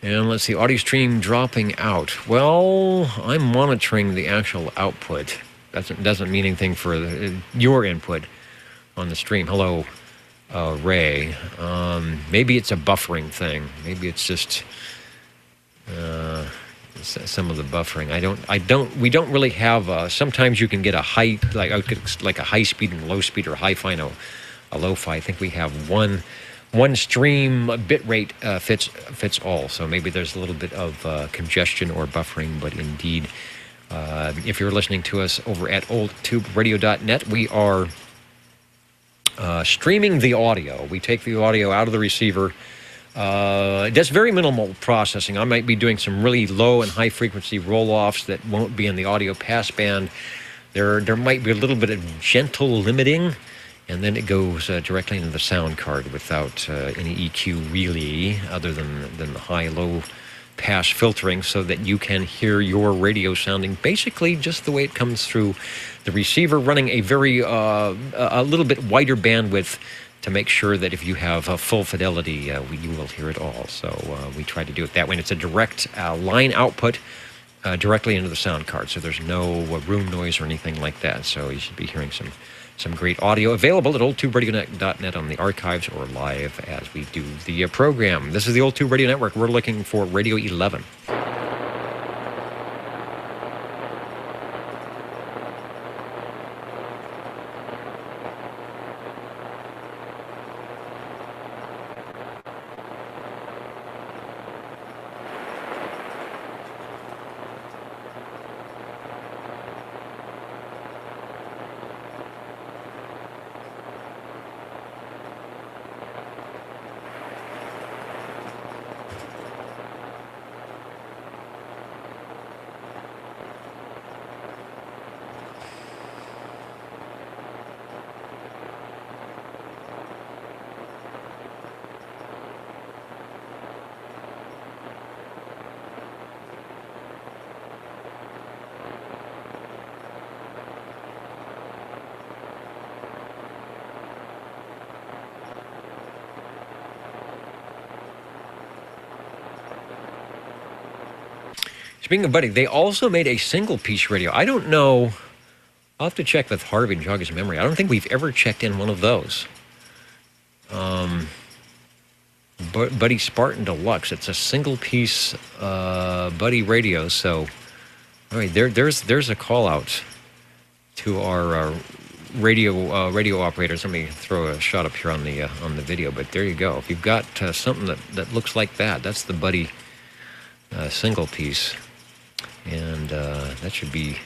And let's see, audio stream dropping out. Well, I'm monitoring the actual output. Doesn't mean anything for your input on the stream. Hello, Ray. Maybe it's a buffering thing. Maybe it's just some of the buffering. We don't really have. Sometimes you can get a high, like a high speed and low speed, or high fi and a low fi. I think we have one stream bit rate fits all. So maybe there's a little bit of congestion or buffering, but indeed, if you're listening to us over at oldtuberadio.net, we are streaming the audio. We take the audio out of the receiver. It does very minimal processing. I might be doing some really low and high frequency roll-offs that won't be in the audio passband. There might be a little bit of gentle limiting, and then it goes directly into the sound card without any EQ really, other than the high-low pass filtering, so that you can hear your radio sounding basically just the way it comes through the receiver, running a very a little bit wider bandwidth to make sure that if you have full fidelity, you will hear it all. So we try to do it that way. And it's a direct line output directly into the sound card, so there's no room noise or anything like that. So you should be hearing some great audio available at oldtuberadio.net on the archives or live as we do the program. This is the Old Tube Radio Network. We're looking for Radio 11. Speaking of Buddy, they also made a single-piece radio. I don't know. I'll have to check with Harvey and jog his memory. I don't think we've ever checked in one of those. Buddy Spartan Deluxe. It's a single-piece Buddy radio. So, all right, there's a call-out to our radio operators. Let me throw a shot up here on the video. But there you go. If you've got something that looks like that, that's the Buddy single-piece. And that should be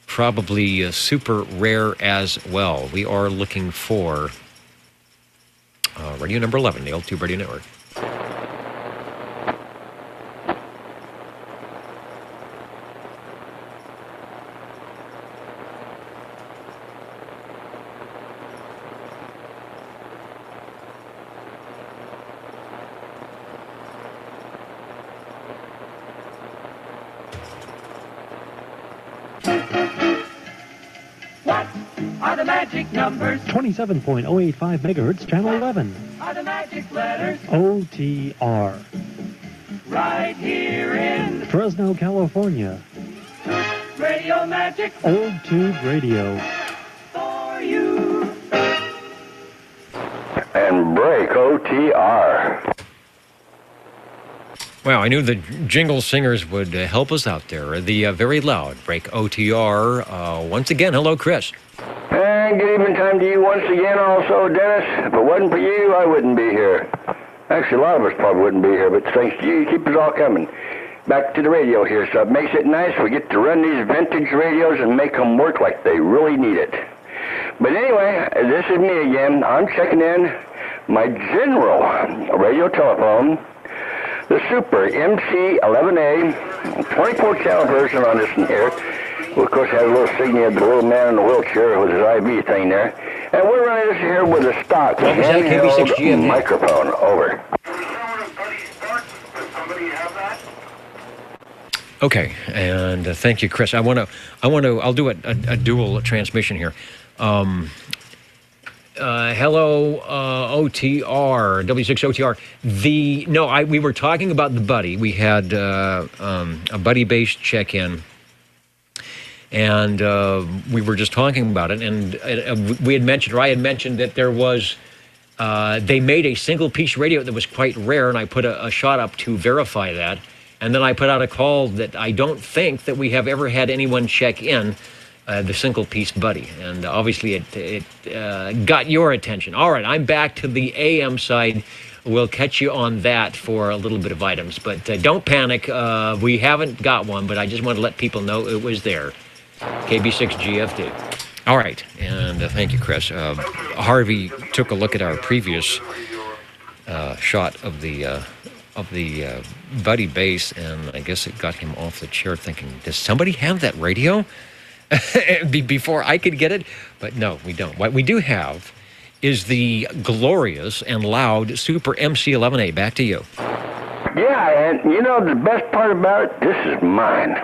probably super rare as well. We are looking for radio number 11, the Old Tube Radio Network. Are the magic numbers? 27.085 megahertz, channel 11. Are the magic letters? OTR. Right here in Fresno, California. Radio Magic Old Tube Radio. for you. And break OTR. Wow, I knew the jingle singers would help us out there. The very loud break OTR. Once again, hello, Chris. And good evening time to you once again also, Dennis. If it wasn't for you, I wouldn't be here. Actually, a lot of us probably wouldn't be here, but thanks to you, you keep us all coming. Back to the radio here, so it makes it nice. We get to run these vintage radios and make them work like they really need it. But anyway, this is me again. I'm checking in my general radio telephone, the Super MC11A, 24-channel version on this one here. We, of course, has a little signal of the little man in the wheelchair with his IV thing there. And we're running this here with a stock handheld microphone. Over. Okay, and thank you, Chris. I'll do a dual transmission here. Hello, OTR, W6OTR. We were talking about the Buddy. We had a Buddy-based check-in, and we were just talking about it. And we had mentioned, or I had mentioned that there was, they made a single-piece radio that was quite rare, and I put a shot up to verify that. And then I put out a call that I don't think that we have ever had anyone check in the single-piece Buddy. And obviously it got your attention. All right, I'm back to the AM side. We'll catch you on that for a little bit of items. But don't panic. We haven't got one, but I just want to let people know it was there. KB6 GFD. All right, and thank you, Chris. Harvey took a look at our previous shot of the Buddy bass, and I guess it got him off the chair thinking, does somebody have that radio? Before I could get it? But no, we don't. What we do have is the glorious and loud Super MC11A. Back to you. Yeah, and you know the best part about it? This is mine.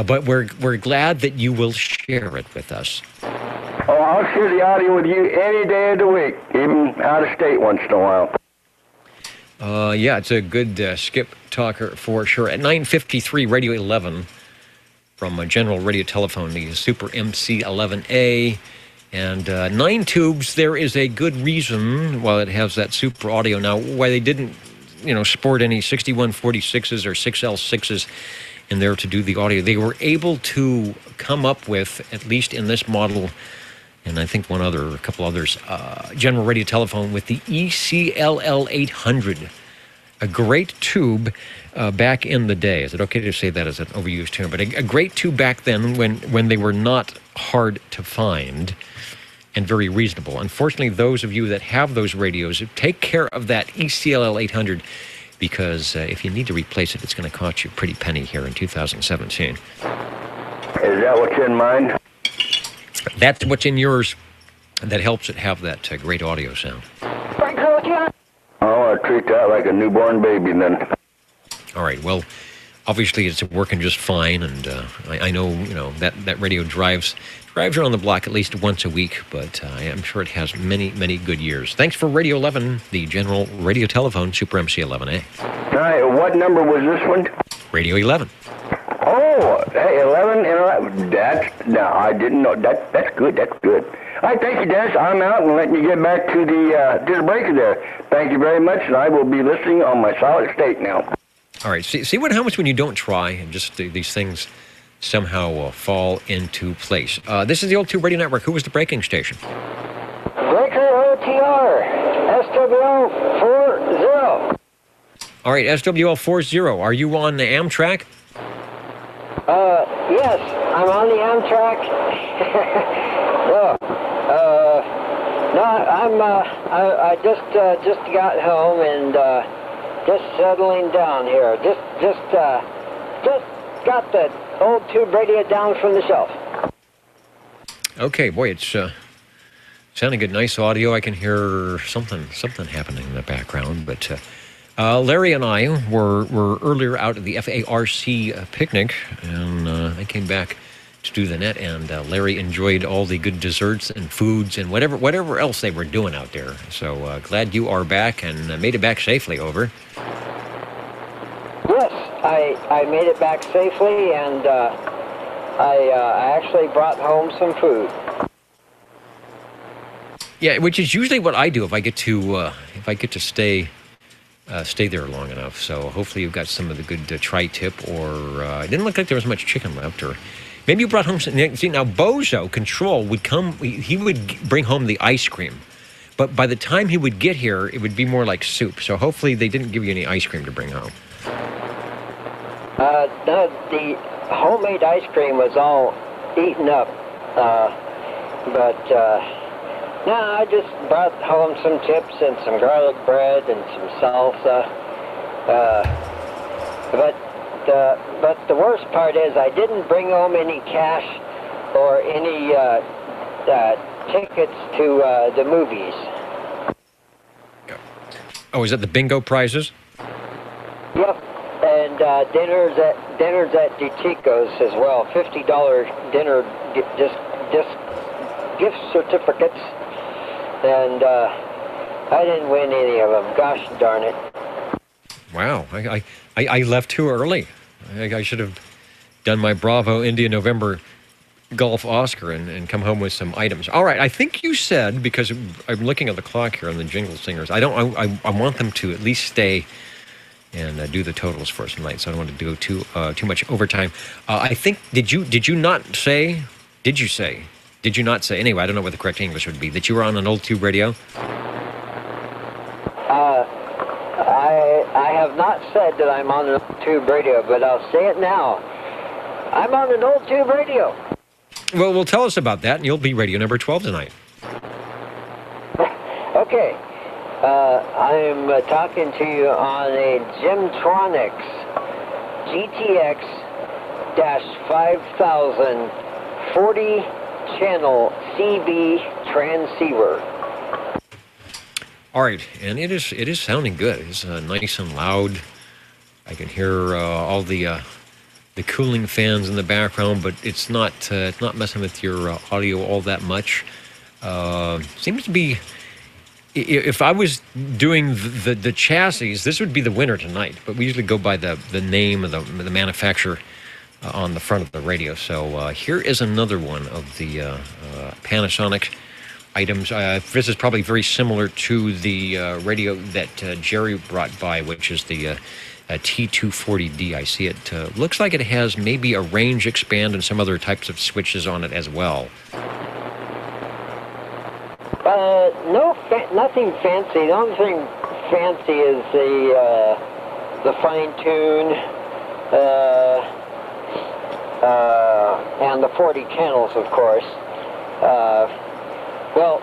But we're glad that you will share it with us. Oh, I'll share the audio with you any day of the week, even out of state once in a while. Yeah, it's a good skip talker for sure. At 9:53, Radio 11 from General Radio Telephone, the Super MC11A. And 9 tubes, there is a good reason, while it has that super audio now, why they didn't, sport any 6146s or 6L6s in there to do the audio. They were able to come up with, at least in this model, and I think a couple others, General Radio Telephone with the ECLL 800, a great tube back in the day. Is it okay to say that as an overused term? But a great tube back then when they were not hard to find and very reasonable. Unfortunately, those of you that have those radios, take care of that ECLL 800, because if you need to replace it, it's going to cost you a pretty penny here in 2017. Is that what's in mine? That's what's in yours that helps it have that great audio sound. Oh, I treat that like a newborn baby then. All right, well, obviously it's working just fine, and I know, that radio drives around the block at least once a week, but I'm sure it has many, many good years. Thanks for Radio 11, the General Radio Telephone, Super MC11A. All right, what number was this one? Radio 11. Oh, hey, 11, I didn't know. That's good. All right, thank you, Dennis. I'm out and letting you get back to the breaker there. Thank you very much, and I will be listening on my solid state now. All right, see what happens when you don't try, and just these things somehow fall into place. This is the Old Tube Radio Network. Who was the breaking station? Breaker OTR, SWO 40. All right, SWL 40. Are you on the Amtrak? Yes, I'm on the Amtrak. I just got home and just settling down here. Just got the old tube radio down from the shelf. Okay, boy, it's sounding good. Nice audio. I can hear something happening in the background. But Larry and I were earlier out at the FARC picnic, and I came back to do the net, and Larry enjoyed all the good desserts and foods and whatever else they were doing out there. So glad you are back and made it back safely. Over. Yes, I made it back safely, and I actually brought home some food. Yeah, which is usually what I do if I get to stay there long enough. So hopefully you've got some of the good tri-tip, or it didn't look like there was much chicken left, or maybe you brought home some. See, now Bozo Control would come. He would bring home the ice cream, but by the time he would get here, it would be more like soup. So hopefully they didn't give you any ice cream to bring home. No, the homemade ice cream was all eaten up, but no, I just brought home some chips and some garlic bread and some salsa. But the worst part is I didn't bring home any cash or any tickets to the movies. Oh, is that the bingo prizes? Yep. And dinners at DeChico's as well. $50 dinner, just gift certificates. and I didn't win any of them. Gosh darn it. Wow, I left too early. I should have done my Bravo India November Golf Oscar and come home with some items. All right, I think you said, because I'm looking at the clock here on the Jingle Singers, I want them to at least stay and do the totals for us tonight, so I don't want to do too much overtime. I think, did you not say, anyway, I don't know what the correct English would be, that you were on an old tube radio? I have not said that I'm on an old tube radio, but I'll say it now. I'm on an old tube radio. Well, tell us about that, and you'll be radio number 12 tonight. Okay. I'm talking to you on a Gemtronics GTX-5000 40-channel CB transceiver. All right, and it is sounding good. It's nice and loud. I can hear all the cooling fans in the background, but it's not messing with your audio all that much. Seems to be. If I was doing the chassis, this would be the winner tonight. But we usually go by the name of the manufacturer on the front of the radio. So here is another one of the Panasonic items. This is probably very similar to the radio that Jerry brought by, which is the T240D. I see it looks like it has maybe a range expand and some other types of switches on it as well. Nothing fancy. The only thing fancy is the fine tune and the 40 channels, of course. Well,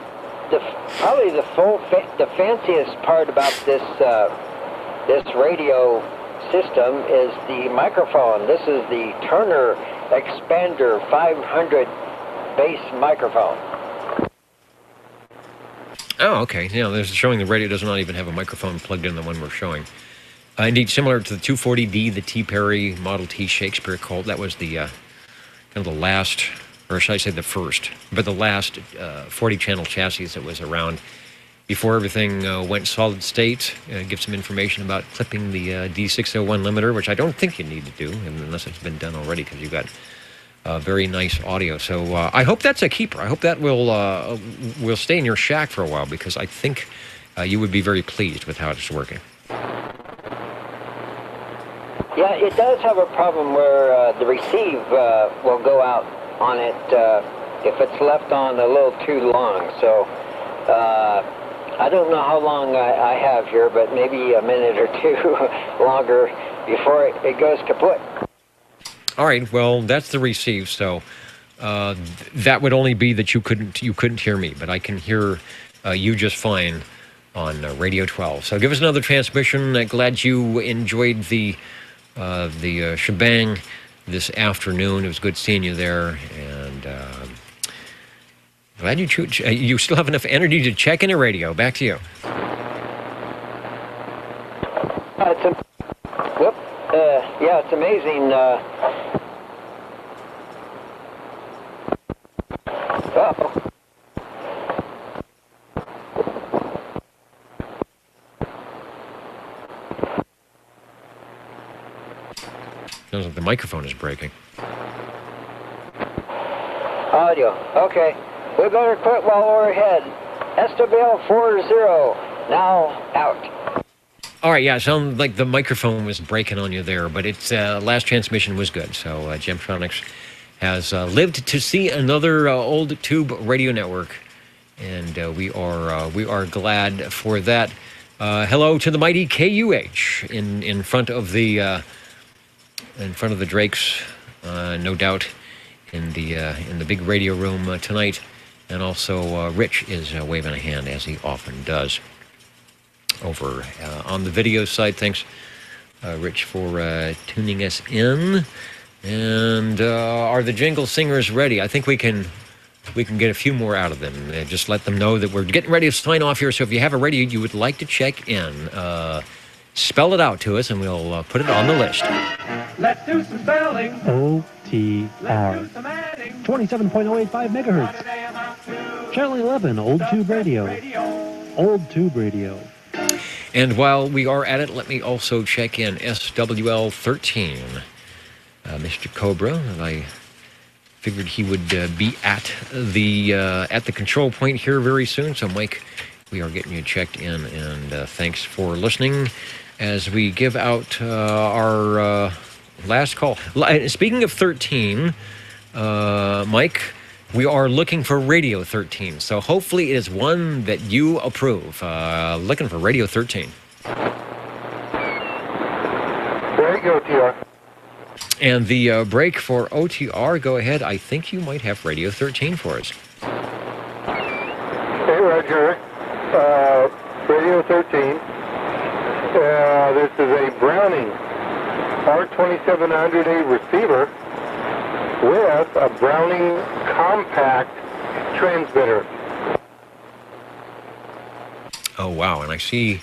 probably the fanciest part about this radio system is the microphone. This is the Turner Expander 500 bass microphone. Oh, okay. Yeah, there's showing the radio does not even have a microphone plugged in, the one we're showing. Indeed, similar to the 240D, the T. Perry Model T Shakespeare Colt. That was the kind of the last, or should I say the first, but the last 40-channel chassis that was around before everything went solid state. Give some information about clipping the D601 limiter, which I don't think you need to do, unless it's been done already, because you've got very nice audio. So I hope that's a keeper. I hope that will stay in your shack for a while, because I think you would be very pleased with how it's working. Yeah, it does have a problem where the receive will go out on it if it's left on a little too long. So I don't know how long I have here, but maybe a minute or two longer before it goes kaput. All right, well, that's the receive, so that would only be that you couldn't hear me, but I can hear you just fine on Radio 12. So give us another transmission. Glad you enjoyed the shebang this afternoon. It was good seeing you there, and glad you still have enough energy to check in a radio. Back to you. Yeah, it's amazing. Sounds like the microphone is breaking. Audio. Okay. We better quit while we're ahead. Estabel 40. Now out. All right, yeah, it sounded like the microphone was breaking on you there, but its last transmission was good. So Gemtronics has lived to see another old tube radio network, and we are glad for that. Hello to the mighty KUH in front of the Drakes, no doubt, in the big radio room tonight, and also Rich is waving a hand, as he often does. Over on the video side. Thanks, Rich, for tuning us in. And are the Jingle Singers ready? I think we can get a few more out of them. Just let them know that we're getting ready to sign off here. So if you have a radio you would like to check in, spell it out to us, and we'll put it on the list. Let's do some spelling. OTR. 27.085 megahertz. Channel 11, Old Tube Radio. Old Tube Radio. And while we are at it, let me also check in SWL 13. Mr. Cobra, and I figured he would be at the control point here very soon. So, Mike, we are getting you checked in, and thanks for listening as we give out our last call. Speaking of 13, Mike, we are looking for Radio 13, so hopefully it is one that you approve. Looking for Radio 13. There you go, TR. And the break for OTR, go ahead. I think you might have Radio 13 for us. Hey, Roger. Radio 13. This is a Browning R2700A receiver with a Browning compact transmitter. Oh, wow. And I see...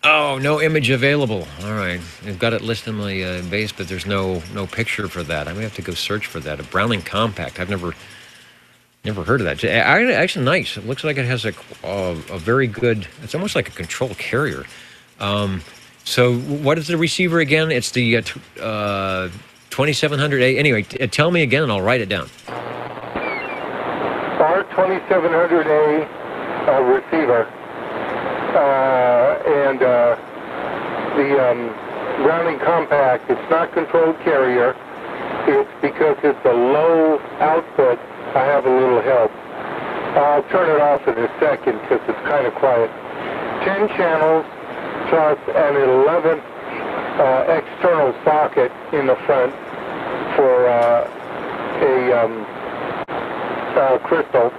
Oh, no image available. All right. I've got it listed on my base, but there's no picture for that. I may have to go search for that. A Browning compact. I've never heard of that. Actually, nice. It looks like it has a very good... It's almost like a control carrier. So what is the receiver again? It's the 2700A. Anyway, tell me again, and I'll write it down. R2700A receiver. And the Browning compact, it's not controlled carrier. It's because it's a low output. I have a little help. I'll turn it off in a second because it's kind of quiet. 10 channels plus an 11th external socket in the front for a crystal.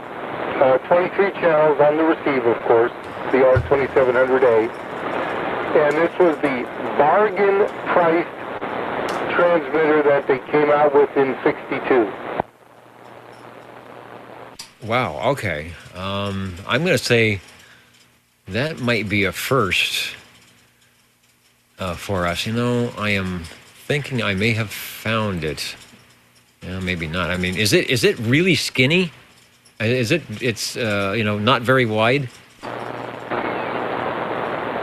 23 channels on the receive, of course, the R2700A. And this was the bargain priced transmitter that they came out with in '62. Wow, okay. I'm going to say that might be a first for us. You know, I am thinking I may have found it. Yeah, maybe not. I mean, is it really skinny? It's not very wide?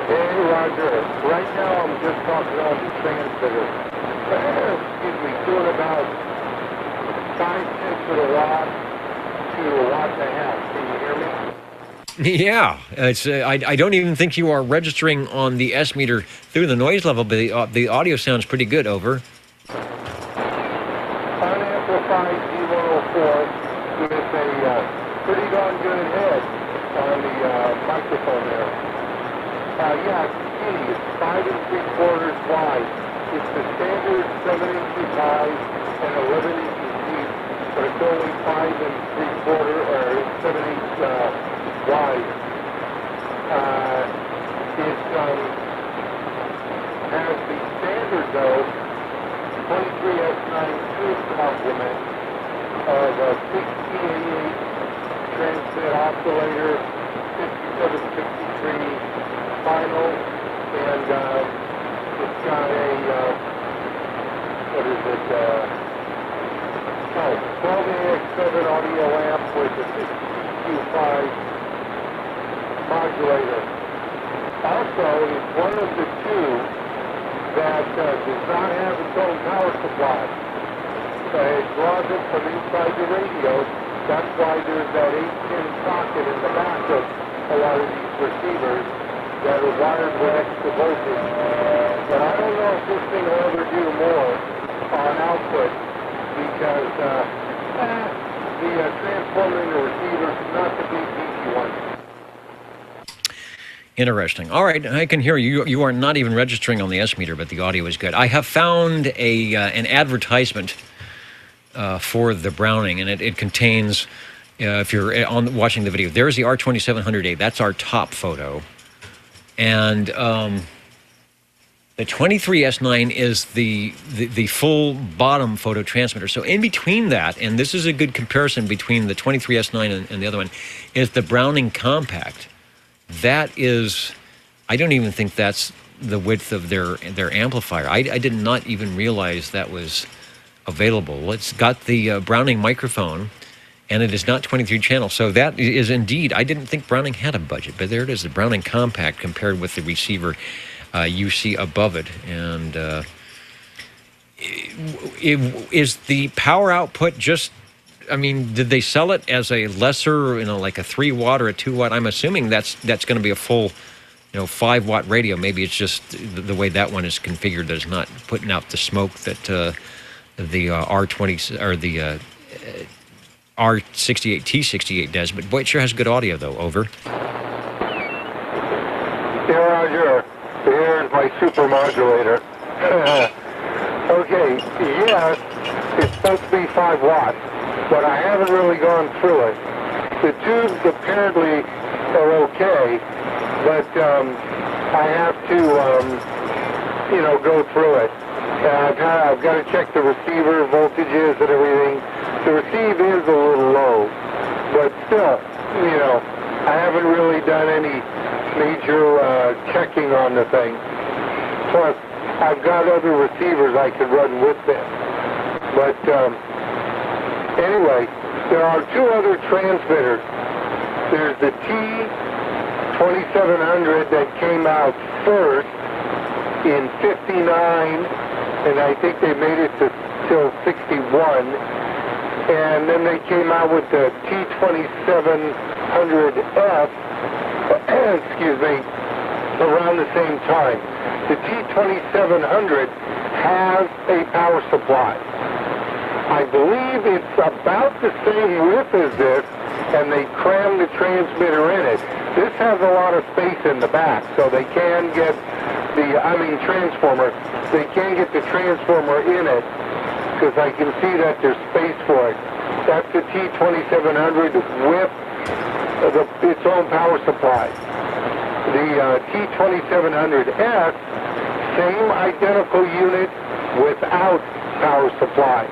Hey, Roger. Right now I'm just talking on the transmitter. Excuse me, doing about 5/10 of a watt to a watt and a half. Can you hear me? Yeah, it's. I don't even think you are registering on the S meter through the noise level, but the audio sounds pretty good. Over. Unamplified D104 with a pretty darn good head on the microphone there. Yeah, it's skinny. It's 5 3/4 wide. It's the standard 7 inches high and 11 inches deep, but it's only 5 3/4 or 7/8 wide. It has the standard though 23S9 tube complement of a 6T88 transmit oscillator, 5763 final, and it's got a 12AX7 audio amp with a 6Q5 modulator. Also, it's one of the two that does not have its own power supply. It draws it from inside the radio. That's why there's that 8-pin socket in the back of a lot of these receivers that are wired with extra voltage. But I don't know if this thing will ever do more on output because the transformer in the receiver is not the big beefy one. Interesting. All right, I can hear you. You are not even registering on the S meter, but the audio is good. I have found an advertisement for the Browning, and it contains, if you're watching the video, there's the R2700A. That's our top photo. And the 23S9 is the full bottom photo transmitter. So in between that, and this is a good comparison between the 23S9 and the other one, is the Browning Compact. That is, I don't even think that's the width of their amplifier. I did not even realize that was available. It's got the Browning microphone, and it is not 23 channels. So that is indeed, I didn't think Browning had a budget, but there it is, the Browning Compact compared with the receiver you see above it. And is the power output just, I mean, did they sell it as a lesser, like a 3-watt or a 2-watt? I'm assuming that's going to be a full, 5-watt radio. Maybe it's just the way that one is configured that it's not putting out the smoke that the R20 or the R68 T68 does. But boy, it sure has good audio, though. Over. Yeah, Roger. Here's my super modulator. Okay, yes, it's supposed to be 5 watts, but I haven't really gone through it. The tubes apparently are okay, but I have to, go through it. I've got to check the receiver voltages and everything. The receive is a little low, but still, I haven't really done any major checking on the thing. Plus, I've got other receivers I could run with this. But anyway, there are 2 other transmitters. There's the T2700 that came out first in 59, and I think they made it till 61. And then they came out with the T2700F, excuse me, around the same time. The T2700 has a power supply. I believe it's about the same width as this, and they cram the transmitter in it. This has a lot of space in the back, so they can get transformer. They can get the transformer in it, because I can see that there's space for it. That's the T2700 with its own power supply. The T2700S, same identical unit without power supply.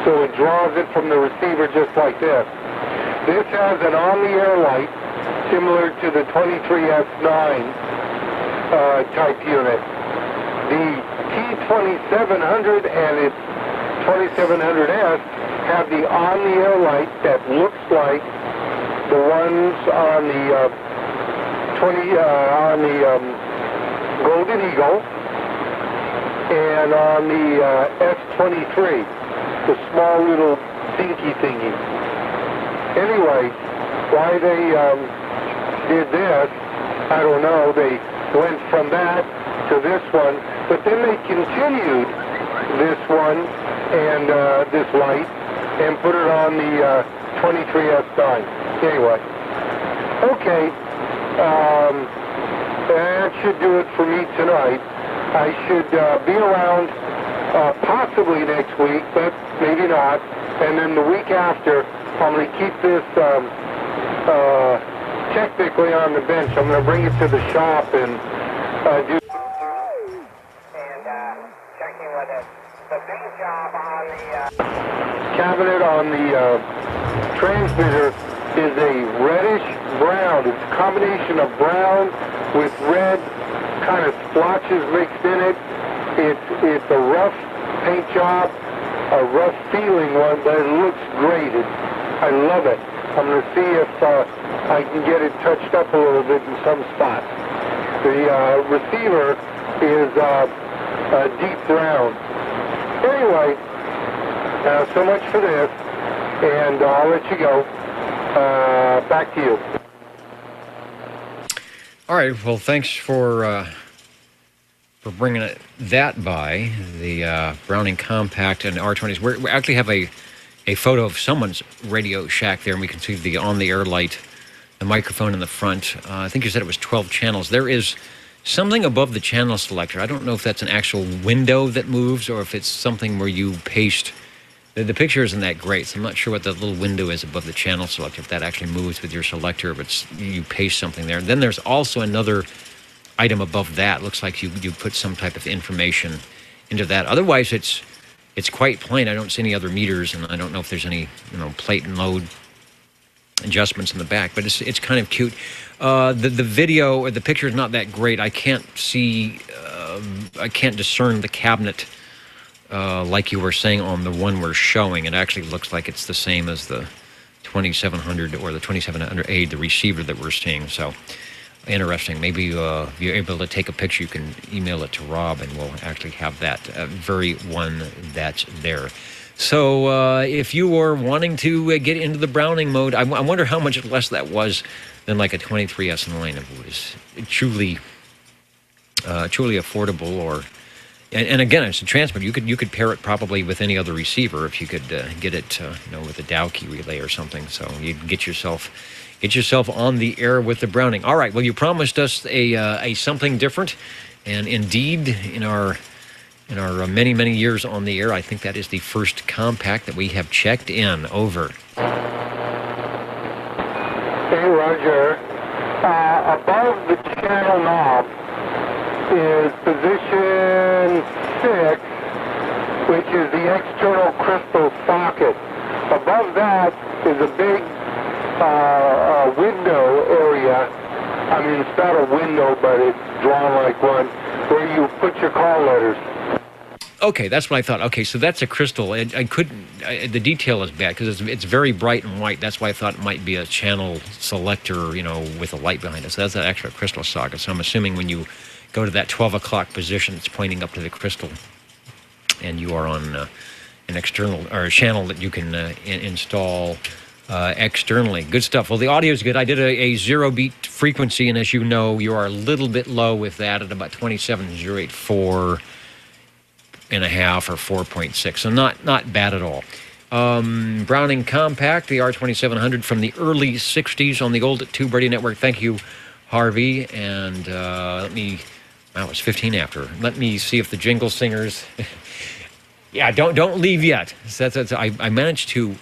So it draws it from the receiver just like this. This has an on-the-air light similar to the 23S9 type unit. The T2700 and its 2700S have the on-the-air light that looks like the ones on the Golden Eagle and on the S23, the small little dinky thingy. Anyway, why they did this, I don't know. They went from that to this one, but then they continued this one and this light and put it on the 23S9. Anyway, okay. That should do it for me tonight. I should be around possibly next week, but maybe not. And then the week after, I'm going to keep this technically on the bench. I'm going to bring it to the shop and do... And checking with it. The paint job on the cabinet on the transmitter is a reddish brown. It's a combination of brown with red kind of splotches mixed in it. It's a rough paint job, a rough feeling one, but it looks great. I love it. I'm going to see if I can get it touched up a little bit in some spots. The receiver is a deep brown. Anyway, so much for this, and I'll let you go. Back to you. All right. Well, thanks for bringing that by, the Browning Compact and R20s. We actually have a photo of someone's Radio Shack there, and we can see the on-the-air light, the microphone in the front. I think you said it was 12 channels. There is something above the channel selector. I don't know if that's an actual window that moves or if it's something where you paste. The picture isn't that great, so I'm not sure what that little window is above the channel selector, if that actually moves with your selector, if you paste something there. And then there's also another item above that. Looks like you put some type of information into that. Otherwise, it's quite plain. I don't see any other meters, and I don't know if there's any plate and load adjustments in the back, but it's kind of cute. The video or the picture is not that great. I can't see, I can't discern the cabinet like you were saying on the one we're showing. It actually looks like it's the same as the 2700 or the 2700A, the receiver that we're seeing. So interesting. Maybe if you're able to take a picture, you can email it to Rob, and we'll actually have that very one that's there. So if you were wanting to get into the Browning mode, I wonder how much less that was than like a 23S9 if it was truly affordable. Or and again, it's a transmitter. You could pair it probably with any other receiver if you could get it with a Dow key relay or something. So you'd get yourself on the air with the Browning. All right. Well, you promised us a something different, and indeed, in our many, many years on the air, I think that is the first compact that we have checked in. Over. Hey, Roger. Above the channel knob is position 6, which is the external crystal socket. Above that is a big window area. I mean, it's not a window, but it's drawn like one, where you put your call letters. Okay, that's what I thought. Okay, so that's a crystal. I couldn't. The detail is bad because it's very bright and white. That's why I thought it might be a channel selector, with a light behind it. So that's an extra crystal socket. So I'm assuming when you go to that 12 o'clock position, it's pointing up to the crystal, and you are on an external or a channel that you can install externally. Good stuff. Well, the audio is good. I did a 0-beat frequency, and as you know, you are a little bit low with that at about 27,084.5 or 4.6, so not bad at all. Browning Compact, the R2700 from the early 60s on the old Tube Radio Network. Thank you, Harvey. And it's 15 after. Let me see if the Jingle Singers. Yeah, don't leave yet. So I managed to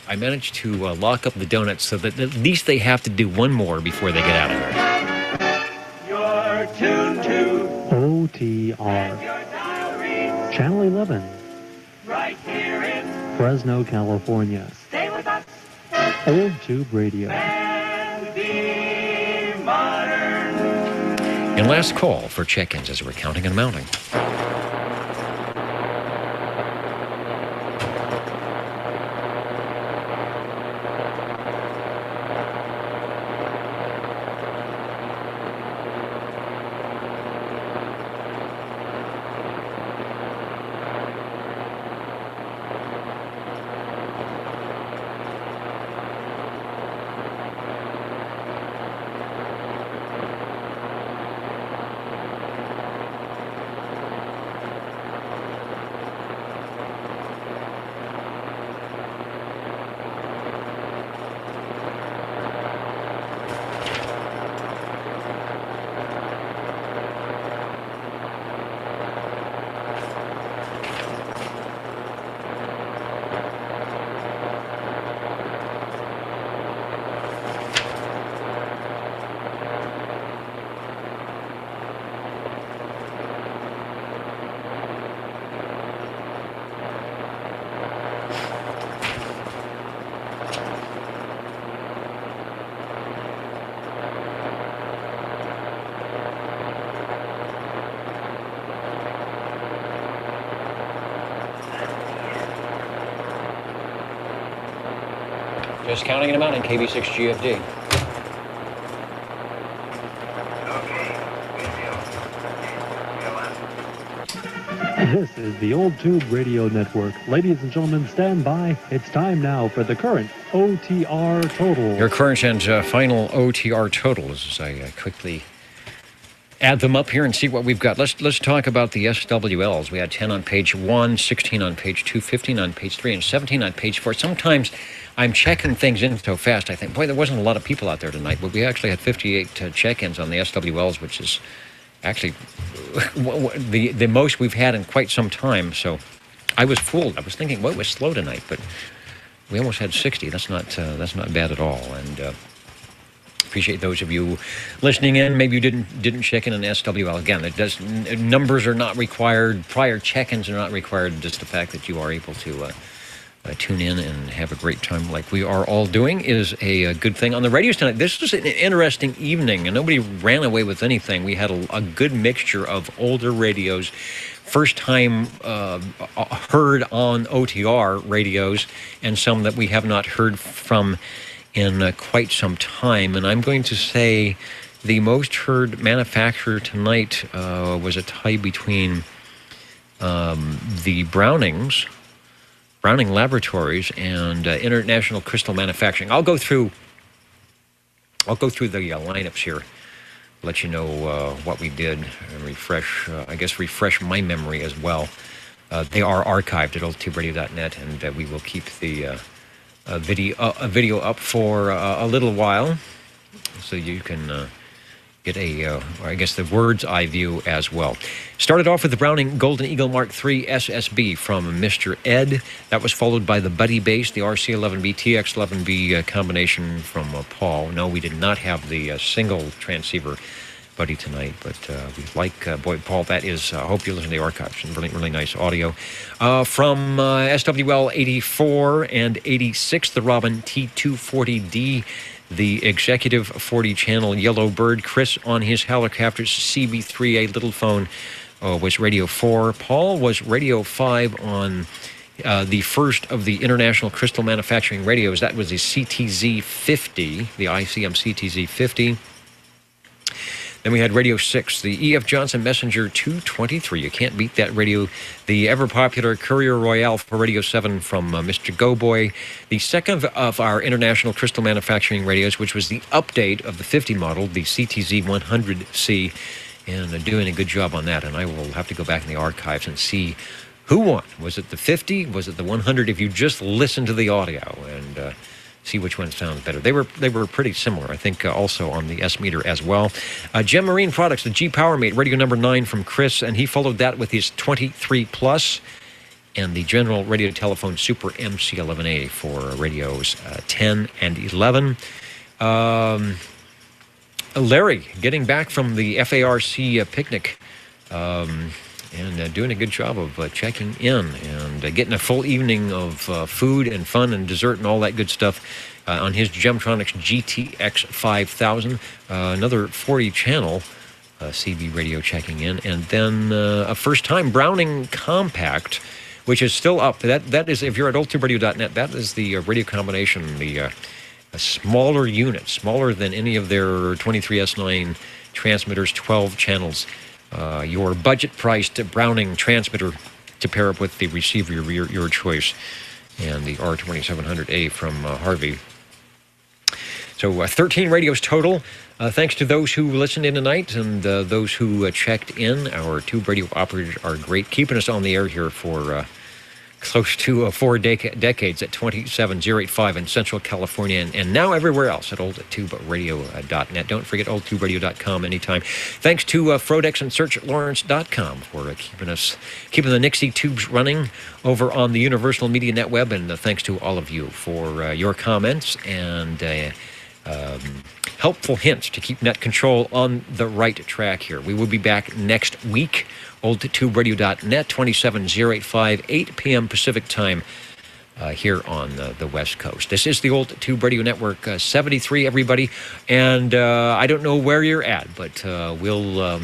lock up the donuts so that at least they have to do one more before they get out of here. You're tuned to OTR. Channel 11. right here in Fresno, California. Stay with us Old Tube Radio. and be modern. And last call for check-ins as we're counting and mounting. Just counting them out in KB6GFD. This is the Old Tube Radio Network. Ladies and gentlemen, stand by. It's time now for the current OTR total. Your current and final OTR totals as I quickly add them up here and see what we've got. Let's talk about the SWLs. We had 10 on page 1, 16 on page 2, 15 on page 3, and 17 on page 4. Sometimes I'm checking things in so fast, I think, boy, there wasn't a lot of people out there tonight, but we actually had 58 check-ins on the SWLs, which is actually the most we've had in quite some time. So I was fooled. I was thinking, well, it was slow tonight, but we almost had 60. That's not bad at all. And appreciate those of you listening in. Maybe you didn't check in an SWL. Again, numbers are not required. Prior check-ins are not required. Just the fact that you are able to tune in and have a great time like we are all doing is a good thing. On the radios tonight, this was an interesting evening, and nobody ran away with anything. We had a good mixture of older radios, first time heard on OTR radios, and some that we have not heard from in quite some time. And I'm going to say the most heard manufacturer tonight was a tie between the Browning Laboratories and International Crystal Manufacturing. I'll go through the lineups here, let you know what we did, and refresh my memory as well. They are archived at oldtuberadio.net, and we will keep the video up for a little while, so you can get the bird's eye view as well. Started off with the Browning Golden Eagle Mark III SSB from Mr. Ed. That was followed by the Buddy Bass, the RC11B, TX11B combination from Paul. No, we did not have the single transceiver Buddy tonight, but we like, Paul, that is, I hope you listen to the archives. Some really, really nice audio. From SWL 84 and 86, the Robin T240D, the Executive 40-channel Yellow Bird. Chris on his Helicopters CB3A little phone was Radio 4. Paul was Radio 5 on the first of the International Crystal Manufacturing radios. That was the CTZ-50, the ICM CTZ-50. Then we had Radio 6, the E.F. Johnson Messenger 223. You can't beat that radio. The ever-popular Courier Royale for Radio 7 from Mr. Go-Boy. The second of our International Crystal Manufacturing radios, which was the update of the 50 model, the CTZ 100C, and doing a good job on that. And I will have to go back in the archives and see who won. Was it the 50? Was it the 100? If you just listen to the audio and see which one sounds better. They were pretty similar, I think, also on the S-meter as well. Gem Marine Products, the G-Powermate, radio number 9 from Chris, and he followed that with his 23 Plus, and the General Radio Telephone Super MC11A for radios 10 and 11. Larry, getting back from the FARC picnic, and doing a good job of checking in and getting a full evening of food and fun and dessert and all that good stuff on his Gemtronics GTX 5000. Another 40-channel CB radio checking in. And then a first-time Browning Compact, which is still up. That is, if you're at oldtuberadio.net, that is the radio combination, a smaller unit, smaller than any of their 23S9 transmitters, 12 channels. Your budget-priced Browning transmitter to pair up with the receiver of your choice, and the R2700A from Harvey. So 13 radios total. Thanks to those who listened in tonight and those who checked in. Our tube radio operators are great, keeping us on the air here for close to 4 decades at 27085 in Central California, and now everywhere else at oldtuberadio.net. Don't forget oldtuberadio.com anytime. Thanks to Frodex and SearchLawrence.com for keeping the Nixie tubes running over on the Universal Media Net Web, and thanks to all of you for your comments and helpful hints to keep net control on the right track here. We will be back next week. oldtuberadio.net, 27085, 8 p.m. Pacific time here on the West Coast. This is the Old Tube Radio Network 73, everybody. And I don't know where you're at, but we'll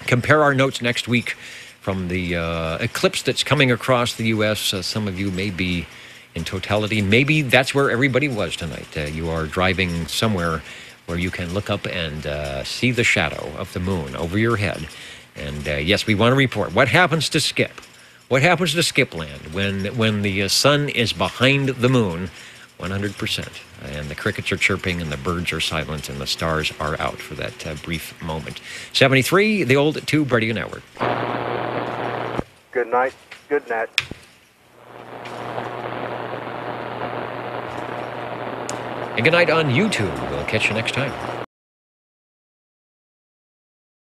compare our notes next week from the eclipse that's coming across the U.S. Some of you may be in totality. Maybe that's where everybody was tonight. You are driving somewhere where you can look up and see the shadow of the moon over your head. And yes, we want to report what happens to Skip. What happens to Skip Land when the sun is behind the moon 100%, and the crickets are chirping and the birds are silent and the stars are out for that brief moment. 73, the Old Tube Radio Network. Good night. Good night. And good night on YouTube. We'll catch you next time.